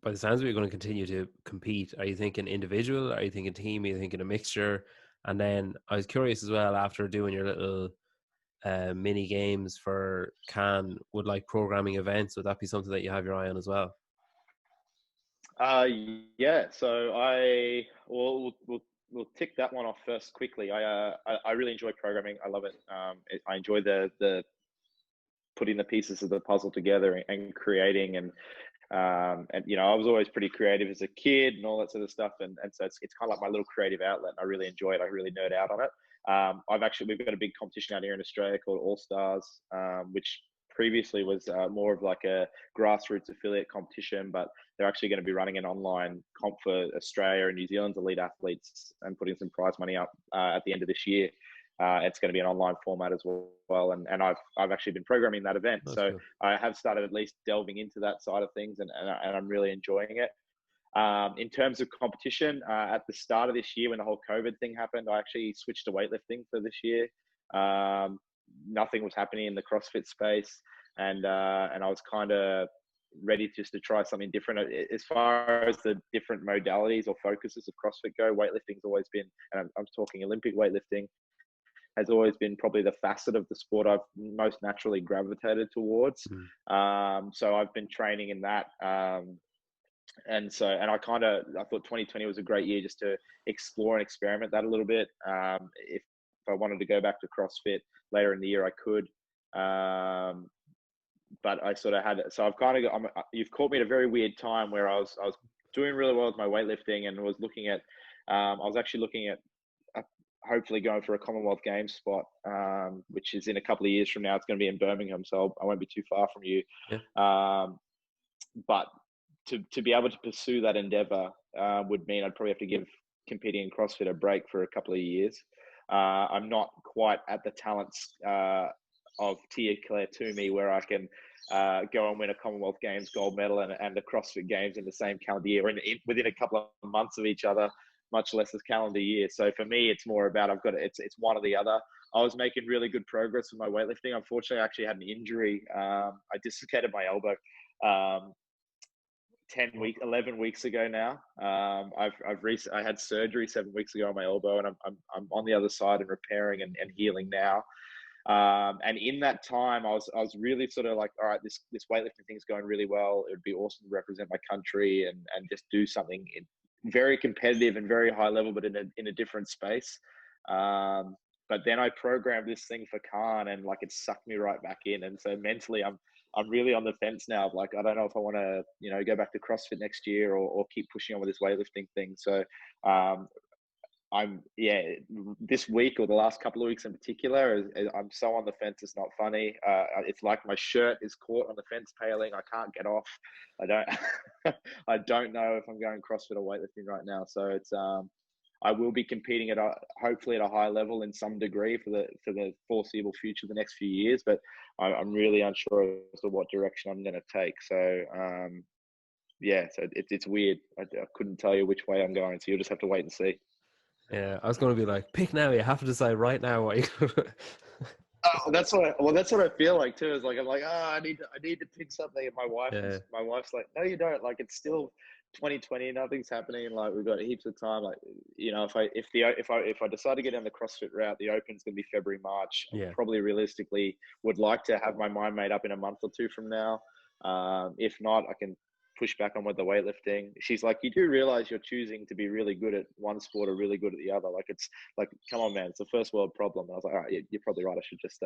S1: by the sounds of it, you're gonna continue to compete? Are you thinking individual? Are you thinking team? Are you thinking a mixture? And then I was curious as well, after doing your little mini games for Cannes, would like programming events, would that be something that you have your eye on as well?
S2: Yeah. So we'll tick that one off first quickly. I really enjoy programming. I love it. I enjoy the putting the pieces of the puzzle together and creating, and I was always pretty creative as a kid and all that sort of stuff, and so it's kind of like my little creative outlet. I really enjoy it. I really nerd out on it. We've got a big competition out here in Australia called All Stars, which previously was more of like a grassroots affiliate competition, but they're actually going to be running an online comp for Australia and New Zealand's elite athletes and putting some prize money up at the end of this year. It's going to be an online format as well, and I've actually been programming that event.
S1: That's
S2: So
S1: cool.
S2: I have started at least delving into that side of things, and I'm really enjoying it. In terms of competition, at the start of this year, when the whole COVID thing happened, I actually switched to weightlifting for this year. Nothing was happening in the CrossFit space, and I was kind of ready just to try something different. As far as the different modalities or focuses of CrossFit go, weightlifting's always been, and I'm talking Olympic weightlifting, has always been probably the facet of the sport I've most naturally gravitated towards. So I've been training in that. And I thought 2020 was a great year just to explore and experiment that a little bit. If I wanted to go back to CrossFit later in the year, I could. But I sort of had, so I've kind of got, you've caught me at a very weird time where I was doing really well with my weightlifting, and was looking at, I was actually looking at hopefully going for a Commonwealth Games spot, which is in a couple of years from now. It's going to be in Birmingham, so I won't be too far from you.
S1: Yeah.
S2: But to be able to pursue that endeavor would mean I'd probably have to give competing in CrossFit a break for a couple of years. I'm not quite at the talents of Tia Claire Toomey where I can go and win a Commonwealth Games gold medal and the CrossFit Games in the same calendar year, and within a couple of months of each other, much less this calendar year. So for me, it's more about, it's one or the other. I was making really good progress with my weightlifting. Unfortunately, I actually had an injury. I dislocated my elbow. 11 weeks ago now. I had surgery 7 weeks ago on my elbow, and I'm on the other side and repairing and healing now. And in that time, I was really sort of like, all right, this weightlifting thing's going really well. It would be awesome to represent my country and just do something very competitive and very high level, but in a different space. But then I programmed this thing for Khan, and like it sucked me right back in. And so mentally, I'm really on the fence now of like, I don't know if I want to, go back to CrossFit next year or keep pushing on with this weightlifting thing. So this week or the last couple of weeks in particular, I'm so on the fence. It's not funny. It's like my shirt is caught on the fence paling. I can't get off. I don't, I don't know if I'm going CrossFit or weightlifting right now. So it's, I will be competing hopefully at a high level in some degree for the foreseeable future, the next few years. But I'm really unsure as to what direction I'm going to take. So so it's weird. I couldn't tell you which way I'm going. So you'll just have to wait and see.
S1: Yeah, I was going to be like, pick now. You have to decide right now what you.
S2: Oh, that's what I feel like too. Is like I'm like, I need to pick something. And my wife's like, no, you don't. Like it's still 2020. Nothing's happening. Like we've got heaps of time. Like if I decide to get down the CrossFit route, the Open's gonna be February, March.
S1: Yeah.
S2: Probably realistically would like to have my mind made up in a month or two from now. If not, I can push back on with the weightlifting. She's like, you do realize you're choosing to be really good at one sport or really good at the other. Like it's like, come on, man, it's a first world problem. And I was like, all right, you're probably right. I should just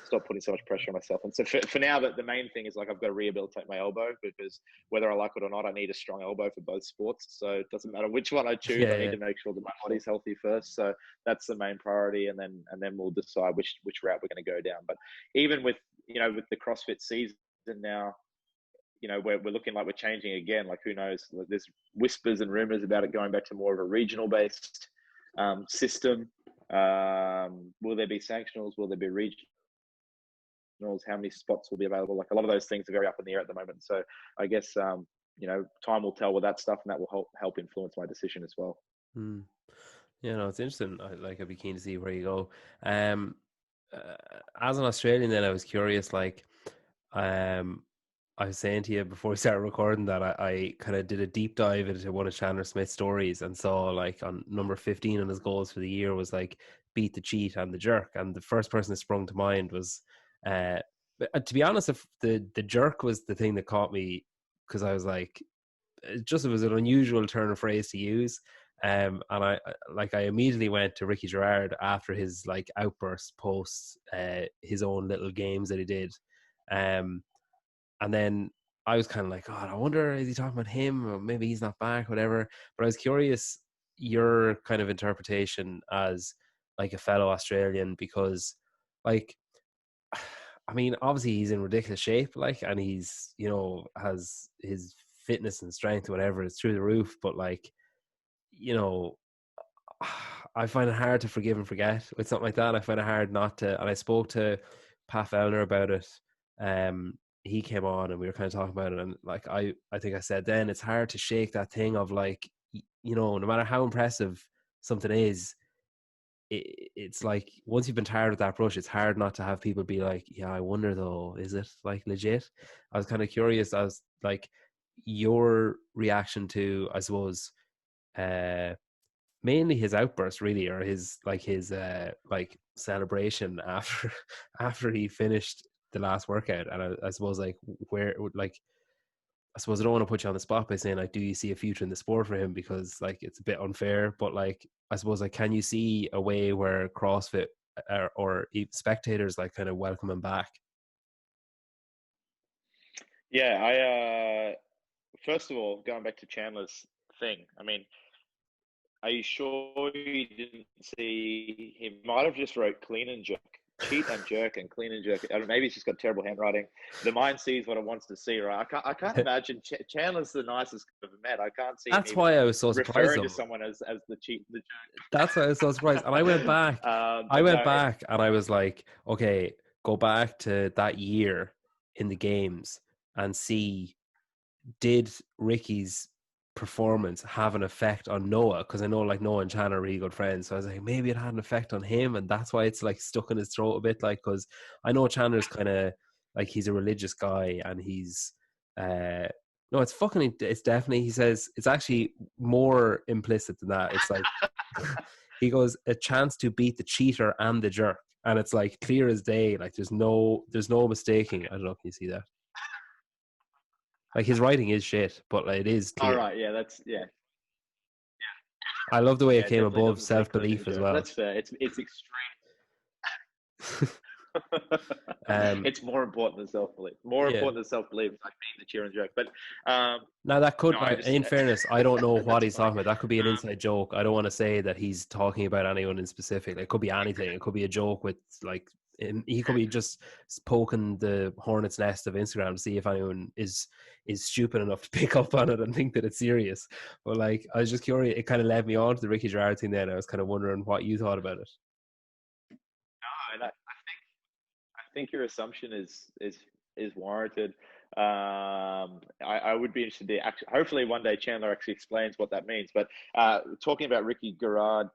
S2: stop putting so much pressure on myself. And so for now, the main thing is like I've got to rehabilitate my elbow, because whether I like it or not, I need a strong elbow for both sports. So it doesn't matter which one I choose. I need to make sure that my body's healthy first. So that's the main priority, and then we'll decide which route we're going to go down. But even with with the CrossFit season now, we're looking like we're changing again. Like who knows? There's whispers and rumors about it going back to more of a regional based system. Will there be sanctionals? Will there be regionals? How many spots will be available? Like a lot of those things are very up in the air at the moment. So I guess time will tell with that stuff, and that will help influence my decision as well.
S1: Yeah, no, it's interesting. I'd be keen to see where you go. As an Australian, then I was curious. I was saying to you before we started recording that I kind of did a deep dive into one of Chandler Smith's stories and saw like on number 15 on his goals for the year was like beat the cheat and the jerk. And the first person that sprung to mind was, to be honest, if the jerk was the thing that caught me, because I was like, it was an unusual turn of phrase to use. And I immediately went to Ricky Gerard after his like outburst post his own little games that he did. And then I was kind of like, God, I wonder, is he talking about him? Or maybe he's not back, whatever. But I was curious your kind of interpretation as like a fellow Australian, because like, I mean, obviously he's in ridiculous shape, like, and he's, has his fitness and strength, whatever, is through the roof. But like, I find it hard to forgive and forget with something like that. I find it hard not to. And I spoke to Pat Fellner about it. He came on and we were kind of talking about it, and like I think I said then, it's hard to shake that thing of like, no matter how impressive something is, it's like once you've been tired of that brush, it's hard not to have people be like, yeah, I wonder though, is it like legit? I was kind of curious as like your reaction to, I suppose, mainly his outburst really, or his celebration after he finished the last workout. And I suppose like where like, I suppose I don't want to put you on the spot by saying like, do you see a future in the sport for him? Because like it's a bit unfair, but like I suppose like, can you see a way where CrossFit or spectators like kind of welcome him back?
S2: Yeah, I first of all, going back to Chandler's thing, I mean, are you sure you didn't see him? Might have just wrote clean and jerk, cheat and jerk, and clean and jerk. I don't know, maybe he's just got terrible handwriting. The mind sees what it wants to see, right? I can't imagine Chandler's the nicest I've ever met. I can't see him
S1: That's
S2: even
S1: why I was so surprised
S2: referring
S1: though.
S2: to someone as the cheat, the jerk.
S1: That's why I was so surprised. And I went back. Back and I was like, okay, go back to that year in the games and see, did Ricky's performance have an effect on Noah? Because I know like Noah and Chan are really good friends, so I was like, maybe it had an effect on him, and that's why it's like stuck in his throat a bit. Like, because I know Chandler's kind of like, he's a religious guy, and he's no, it's definitely, he says it's actually more implicit than that. It's like he goes, a chance to beat the cheater and the jerk, and it's like clear as day. Like there's no mistaking. I don't know if you see that. Like his writing is shit, but like, it is
S2: All
S1: clear.
S2: right, yeah, that's yeah,
S1: I love the way
S2: yeah.
S1: it
S2: It
S1: came
S2: definitely
S1: above
S2: doesn't say
S1: self
S2: clean
S1: belief
S2: and
S1: as
S2: jerk.
S1: well.
S2: That's fair. It's extreme.
S1: Um,
S2: It's more important than self belief. More
S1: yeah.
S2: important than self belief. It's like being the cheer and joke. But
S1: Now that
S2: no,
S1: could,
S2: I just
S1: in fairness, I don't know what
S2: that's
S1: he's
S2: funny.
S1: talking about. That could be an inside joke. I don't want to say that he's talking about anyone in specific. It could be anything. It could be a joke with like, he could be just poking the hornet's nest of Instagram to see if anyone is stupid enough to pick up on it and think that it's serious. But like, I was just curious. It kind of led me on to the Ricky Gerard thing. Then I was kind of wondering what you thought about it.
S2: No, and I think your assumption is warranted. I would be interested to actually, hopefully one day Chandler actually explains what that means. But talking about Ricky Garrard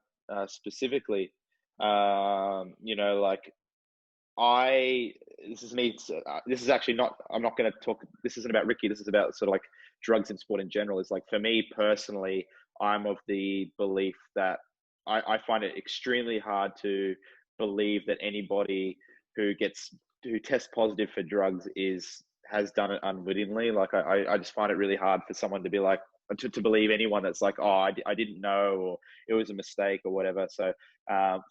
S2: specifically, like I this is me. This is actually not. I'm not going to talk. This isn't about Ricky. This is about sort of like drugs in sport in general. It's like for me personally, I'm of the belief that I find it extremely hard to believe that anybody who tests positive for drugs has done it unwittingly. Like I just find it really hard for someone to be like to believe anyone that's like, oh, I didn't know, or it was a mistake or whatever. So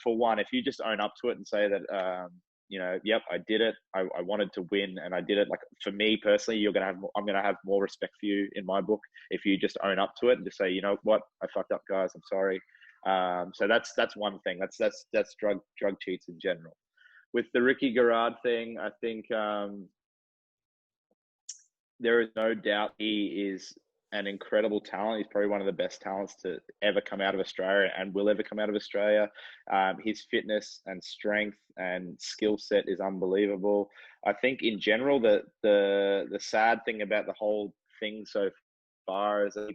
S2: for one, if you just own up to it and say that yep, I did it. I wanted to win and I did it. Like for me personally, I'm going to have more respect for you in my book if you just own up to it and just say, you know what, I fucked up, guys. I'm sorry. So that's one thing. That's drug cheats in general. With the Ricky Garrard thing, I think there is no doubt he is an incredible talent. He's probably one of the best talents to ever come out of Australia and will ever come out of Australia. His fitness and strength and skill set is unbelievable. I think in general, the sad thing about the whole thing so far is that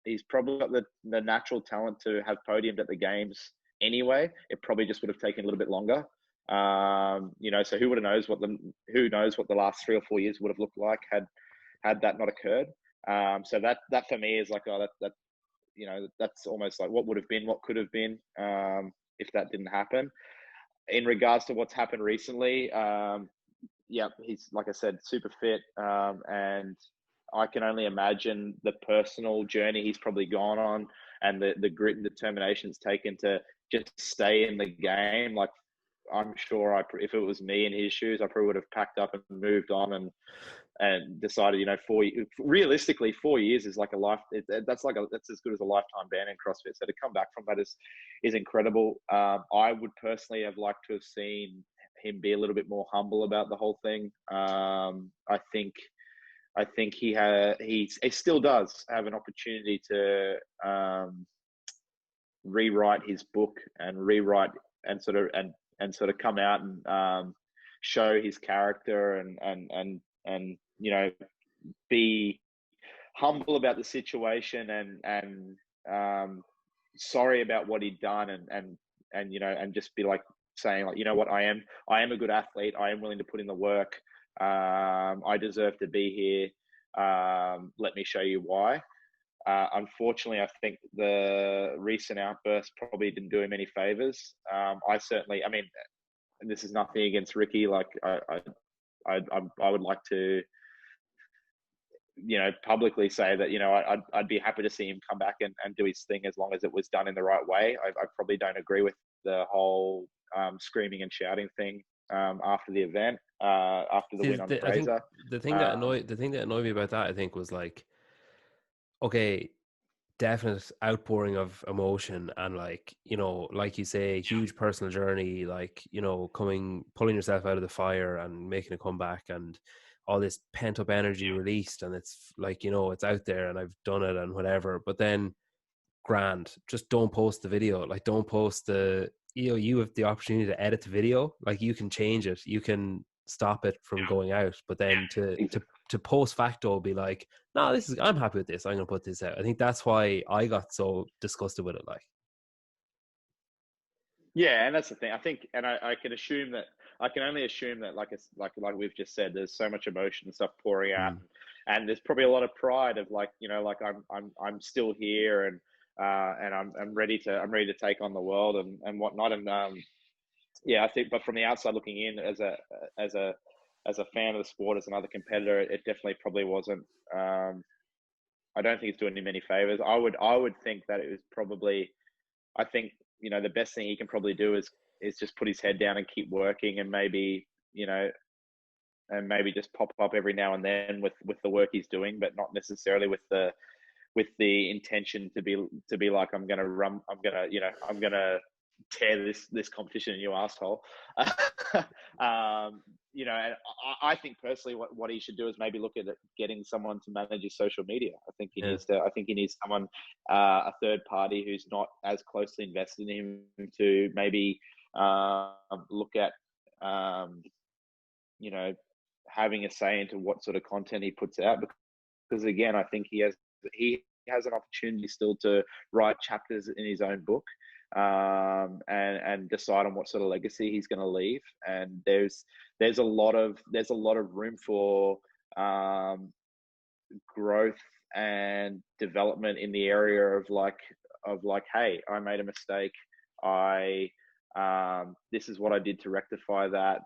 S2: he's probably got the natural talent to have podiumed at the games anyway. It probably just would have taken a little bit longer. So who knows what the last 3 or 4 years would have looked like had that not occurred. So that for me is like, oh, that that's almost like what would have been, what could have been, if that didn't happen. In regards to what's happened recently, yeah, he's, like I said, super fit, and I can only imagine the personal journey he's probably gone on and the grit and determination it's taken to just stay in the game. Like, I'm sure if it was me in his shoes, I probably would have packed up and moved on and decided, realistically, 4 years is like a life. That's as good as a lifetime ban in CrossFit. So to come back from that is incredible. I would personally have liked to have seen him be a little bit more humble about the whole thing. I think he still does have an opportunity to rewrite his book and rewrite and sort of come out and show his character and be humble about the situation and sorry about what he'd done and just be like saying, like, you know what, I am a good athlete. I am willing to put in the work. I deserve to be here. Let me show you why. Unfortunately, I think the recent outburst probably didn't do him any favors. I mean, this is nothing against Ricky. Like, I would like to, publicly say that, I'd be happy to see him come back and do his thing as long as it was done in the right way. I probably don't agree with the whole screaming and shouting thing after the event, after the win on
S1: I think
S2: Fraser.
S1: the thing that annoyed me about that, I think, was like, okay, definite outpouring of emotion, and like, like you say, huge personal journey, like, pulling yourself out of the fire and making a comeback, and all this pent up energy released, and it's like, it's out there and I've done it and whatever. But then, grand, just don't post the video. Like, don't post you have the opportunity to edit the video. Like, you can change it, you can stop it from going out, but then to to post facto be like, no, I'm happy with this. I'm gonna put this out. I think that's why I got so disgusted with it. Like,
S2: Yeah, and that's the thing. I think, and I can assume that I can only assume that, like it's like we've just said, there's so much emotion and stuff pouring out, and there's probably a lot of pride of like, like I'm still here, and I'm ready to take on the world and whatnot, and yeah, I think, but from the outside looking in, as a as a fan of the sport, as another competitor, it definitely probably wasn't. I don't think it's doing him any favors. I would think that it was probably. I think the best thing he can probably do is just put his head down and keep working, and maybe just pop up every now and then with the work he's doing, but not necessarily with the intention to be like, I'm gonna tear this competition a new asshole. And I think personally, what he should do is maybe look at getting someone to manage his social media. I think he needs to. I think he needs someone, a third party who's not as closely invested in him, to maybe look at, having a say into what sort of content he puts out. Because again, I think he has an opportunity still to write chapters in his own book, and decide on what sort of legacy he's going to leave. And there's a lot of room for growth and development in the area of like, hey, I made a mistake. This is what I did to rectify that.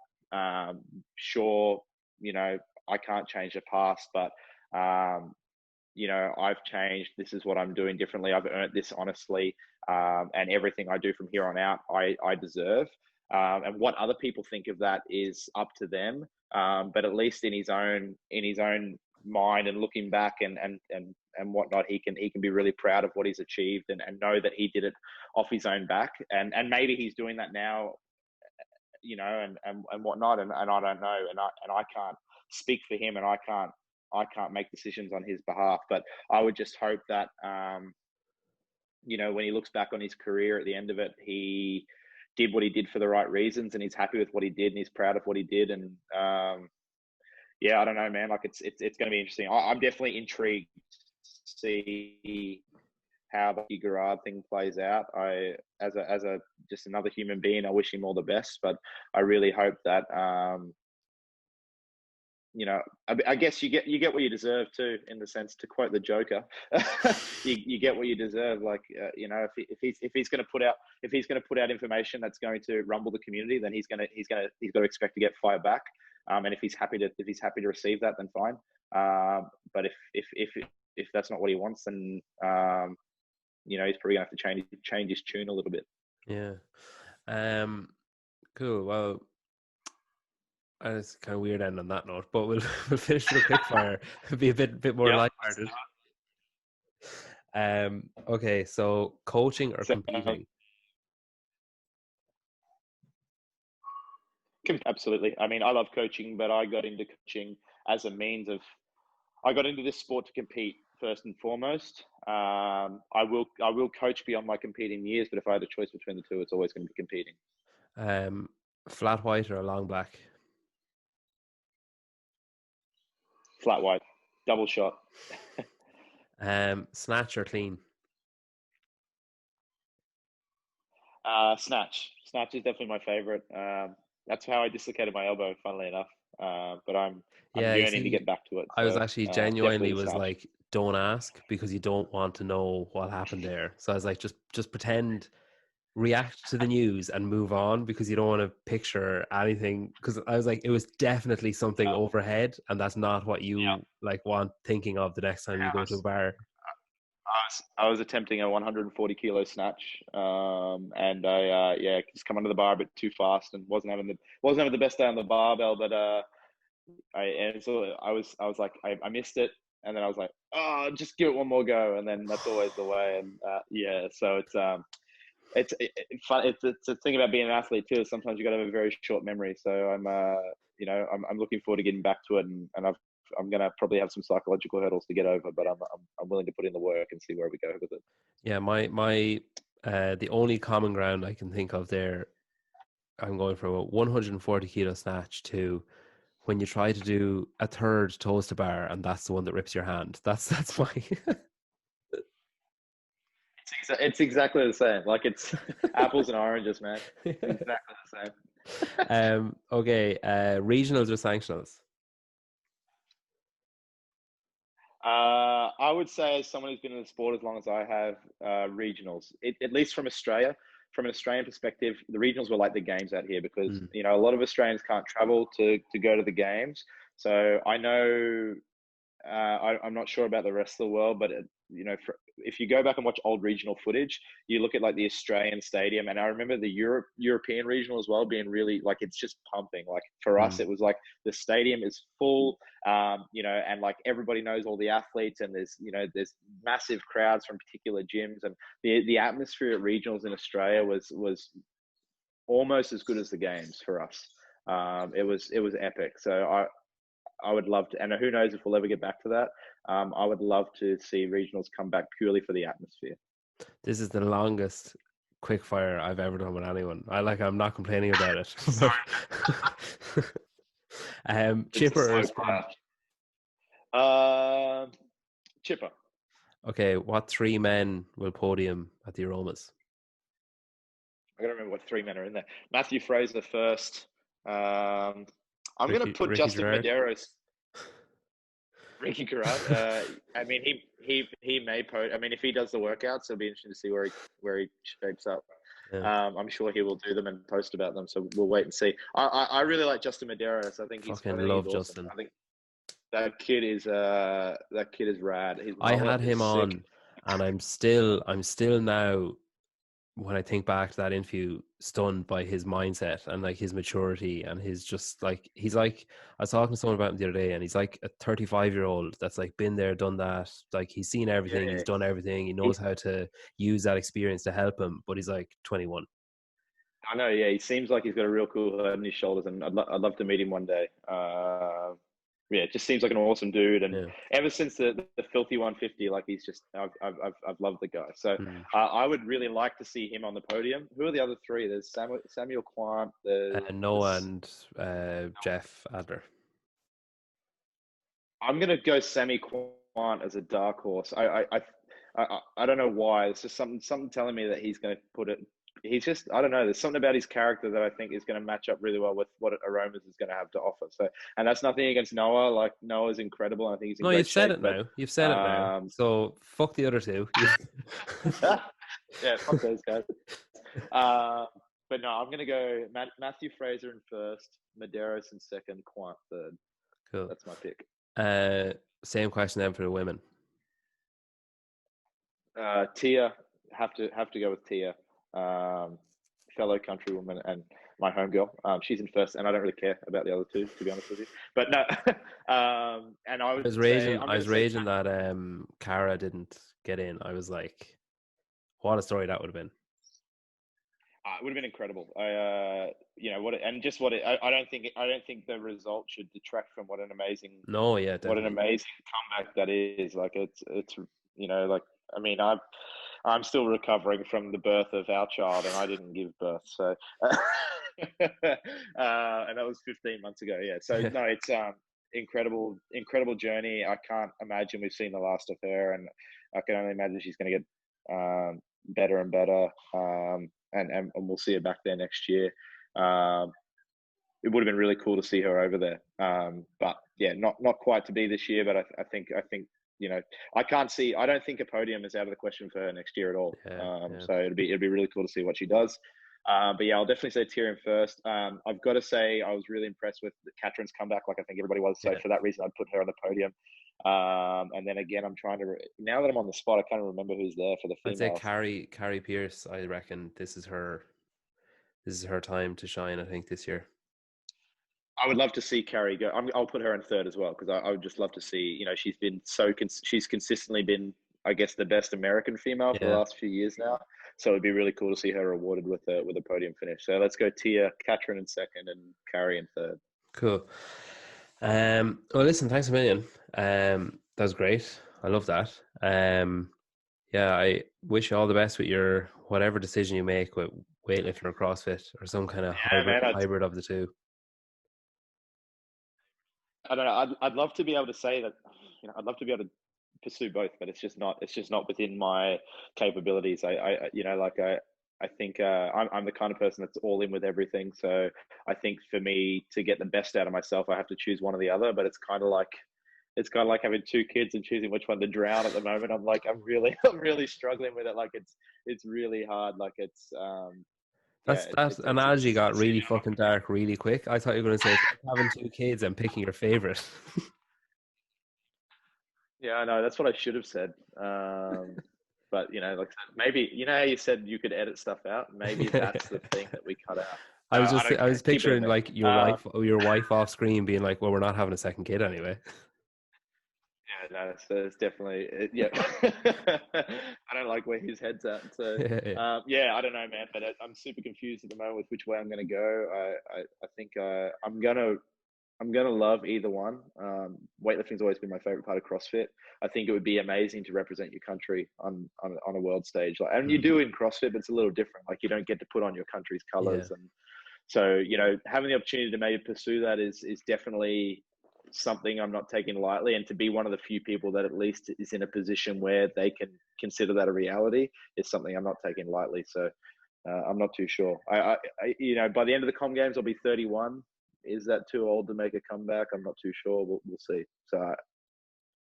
S2: Sure, I can't change the past, but I've changed. This is what I'm doing differently. I've earned this honestly, and everything I do from here on out, I deserve. And what other people think of that is up to them. But at least in his own mind, and looking back and whatnot, he can be really proud of what he's achieved, and know that he did it off his own back. And maybe he's doing that now, and whatnot. And I don't know, and I can't speak for him, and I can't make decisions on his behalf. But I would just hope that, when he looks back on his career at the end of it, he did what he did for the right reasons, and he's happy with what he did, and he's proud of what he did. And yeah, I don't know, man. Like it's going to be interesting. I'm definitely intrigued to see how the Garrard thing plays out. As a just another human being, I wish him all the best, but I really hope that, I guess you get what you deserve too, in the sense, to quote the Joker, you get what you deserve. Like, if he's going to put out information that's going to rumble the community, then he's got to expect to get fire back. And if he's happy to receive that, then fine. But if that's not what he wants, then he's probably gonna have to change his tune a little bit.
S1: Yeah. Cool. Well, it's kind of weird end on that note, but we'll finish with a quick fire. It'll be a bit more lighthearted. Okay, so coaching or competing?
S2: Absolutely. I mean, I love coaching, but I got into coaching as a means of. I got into this sport to compete first and foremost. I will coach beyond my competing years, but if I had a choice between the two, it's always going to be competing.
S1: Flat white or a long black?
S2: Flat white, double shot.
S1: Snatch or clean?
S2: Snatch. Snatch is definitely my favorite. That's how I dislocated my elbow, funnily enough. But I'm yearning to get back to it.
S1: I was actually genuinely
S2: was
S1: like, don't ask, because you don't want to know what happened there. So I was like, just pretend, react to the news and move on, because you don't want to picture anything. Because I was like, it was definitely something overhead, and that's not what you like want thinking of the next time you go to a bar.
S2: I was attempting a 140 kilo snatch, and I just come under the bar a bit too fast, and wasn't having the best day on the barbell. But I was like, I missed it, and then I was like, oh, just give it one more go, and then that's always the way. And so it's fun. It's a thing about being an athlete too. Sometimes you got to have a very short memory. So I'm looking forward to getting back to it, and I'm going to probably have some psychological hurdles to get over, but I'm willing to put in the work and see where we go with it.
S1: Yeah, my the only common ground I can think of there, I'm going from a 140 kilo snatch to when you try to do a third toaster bar and that's the one that rips your hand. That's why.
S2: It's exactly the same. Like it's apples and oranges, man. It's exactly the same.
S1: Okay, regionals or sanctionals?
S2: I would say, as someone who's been in the sport as long as I have, regionals. At least from Australia, from an Australian perspective, the regionals were like the games out here because
S1: Mm,
S2: a lot of Australians can't travel to go to the games. So I know I'm not sure about the rest of the world, but if you go back and watch old regional footage, you look at like the Australian stadium, and I remember the European regional as well being really like it's just pumping. Like for us,
S1: mm,
S2: it was like the stadium is full, and like everybody knows all the athletes, and there's massive crowds from particular gyms, and the atmosphere at regionals in Australia was almost as good as the games for us. It was epic. So I would love to, and who knows if we'll ever get back to that. I would love to see regionals come back purely for the atmosphere.
S1: this is the longest quick fire I've ever done with anyone. I'm not complaining about it. But
S2: Sorry, it's a
S1: chipper or
S2: slow
S1: spin?
S2: clap. Chipper.
S1: Okay, what three men will podium at the Aromas?
S2: I gotta remember what three men are in there. Matthew Fraser first. I'm gonna put
S1: Ricky
S2: Justin
S1: Gerard?
S2: Medeiros, Ricky Garrard. I mean, he may I mean, if he does the workouts, it'll be interesting to see where he shapes up.
S1: Yeah.
S2: I'm sure he will do them and post about them. So we'll wait and see. I really like Justin Medeiros. I think
S1: Fucking
S2: he's
S1: love
S2: awesome.
S1: Justin.
S2: I think that kid is rad. His
S1: I
S2: mullet
S1: had
S2: is
S1: him
S2: sick.
S1: on, and I'm still now, when I think back to that interview, stunned by his mindset and like his maturity and his just like he's like I was talking to someone about him the other day, and he's like a 35-year-old that's like been there, done that. Like he's seen everything,
S2: Yeah,
S1: he's done everything, he knows
S2: he,
S1: how to use that experience to help him, but he's like 21.
S2: I know. Yeah, he seems like he's got a real cool head on his shoulders, and I'd love to meet him one day. Yeah, it just seems like an awesome dude. And
S1: Yeah.
S2: ever since the filthy 150, like he's just I've loved the guy. So
S1: Mm.
S2: I would really like to see him on the podium. Who are the other three? There's Samuel Quant.
S1: Noah and Jeff Adler.
S2: I'm gonna go Sammy Quant as a dark horse. I don't know why. It's just something telling me that he's going to put it. He's just, I don't know. There's something about his character that I think is going to match up really well with what Aromas is going to have to offer. So, and that's nothing against Noah. Like Noah's incredible, and I think he's in
S1: No, you've
S2: great
S1: said
S2: shape.
S1: it
S2: But
S1: now. You've said it now. So fuck the other two.
S2: yeah, fuck those guys. But no, I'm going to go Matthew Fraser in first, Medeiros in second, Quant third.
S1: Cool.
S2: That's my pick.
S1: Same question then for the women.
S2: Tia, have to go with Tia, fellow countrywoman and my homegirl. She's in first, and I don't really care about the other two, to be honest with you. But no, and I
S1: I
S2: would
S1: was
S2: say
S1: raging.
S2: I'm
S1: I
S2: going
S1: was
S2: to say
S1: raging that Cara didn't get in. I was like, what a story that would have been.
S2: it would have been incredible. I don't think the result should detract from
S1: No, yeah,
S2: what an
S1: definitely.
S2: amazing comeback that is. Like it's like I mean I'm still recovering from the birth of our child, and I didn't give birth. So, and that was 15 months ago. Yeah. So no, it's incredible journey. I can't imagine we've seen the last of her, and I can only imagine she's going to get better and better. And we'll see her back there next year. It would have been really cool to see her over there. But yeah, not quite to be this year. But I think I don't think a podium is out of the question for her next year at all.
S1: Yeah, yeah.
S2: So it'd be really cool to see what she does. But yeah, I'll definitely say Tyrion first. I've got to say I was really impressed with Catherine's comeback, like I think everybody was. So
S1: Yeah.
S2: for that reason, I'd put her on the podium. And then again, I'm trying to now that I'm on the spot, I can't remember who's there for the
S1: I'd say
S2: females.
S1: Carrie Pierce. I reckon this is her time to shine, I think, this year.
S2: I would love to see Carrie go. I'll put her in third as well because I would just love to see. She's been she's consistently been, I guess, the best American female for the
S1: Yeah.
S2: last few years now. So it'd be really cool to see her awarded with a podium finish. So let's go Tia, Katrin in second, and Carrie in third.
S1: Cool. Well, listen, thanks a million. That was great. I love that. Yeah, I wish you all the best with your whatever decision you make with weightlifting or CrossFit or some kind of
S2: Yeah, man.
S1: hybrid of the two.
S2: I don't know. I'd love to be able to say that. I'd love to be able to pursue both, but it's just not. It's just not within my capabilities. I think I'm the kind of person that's all in with everything. So I think for me to get the best out of myself, I have to choose one or the other. But it's kind of like having two kids and choosing which one to drown at the moment. I'm really struggling with it. Like it's really hard. Like yeah,
S1: That
S2: it's
S1: analogy
S2: just a
S1: got really
S2: decision.
S1: fucking dark really quick. I thought you were going to say it's like having two kids and picking your favorite.
S2: Yeah, I know. That's what I should have said. But like maybe how you said you could edit stuff out. Maybe that's the thing that we cut out. No, I don't
S1: I
S2: care.
S1: was
S2: Keep it in
S1: picturing
S2: there.
S1: like
S2: Um,
S1: your wife off screen being like, "Well, we're not having a second kid anyway."
S2: yeah, no, it's definitely yeah. I don't like where his head's at. So
S1: Yeah.
S2: yeah, I don't know, man. But I'm super confused at the moment with which way I'm going to go. I think I'm gonna love either one. Weightlifting's always been my favorite part of CrossFit. I think it would be amazing to represent your country on a world stage. Like, and you
S1: Mm,
S2: do in CrossFit, but it's a little different. Like you don't get to put on your country's
S1: yeah.
S2: colors, and so having the opportunity to maybe pursue that is definitely something I'm not taking lightly. And to be one of the few people that at least is in a position where they can consider that a reality is something I'm not taking lightly. So I'm not too sure. By the end of the Com Games, I'll be 31. Is that too old to make a comeback? I'm not too sure. We'll see. So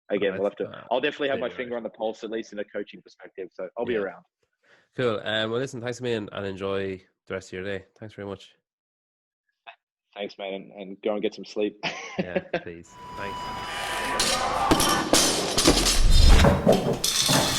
S2: again, we'll have to. I'll definitely have my
S1: Maybe right.
S2: finger on the pulse, at least in a coaching perspective. So I'll be
S1: Yeah.
S2: around.
S1: Cool. Well, listen, thanks a million and enjoy the rest of your day. Thanks very much.
S2: Thanks, man, and go and get some sleep.
S1: Yeah, please. Thanks.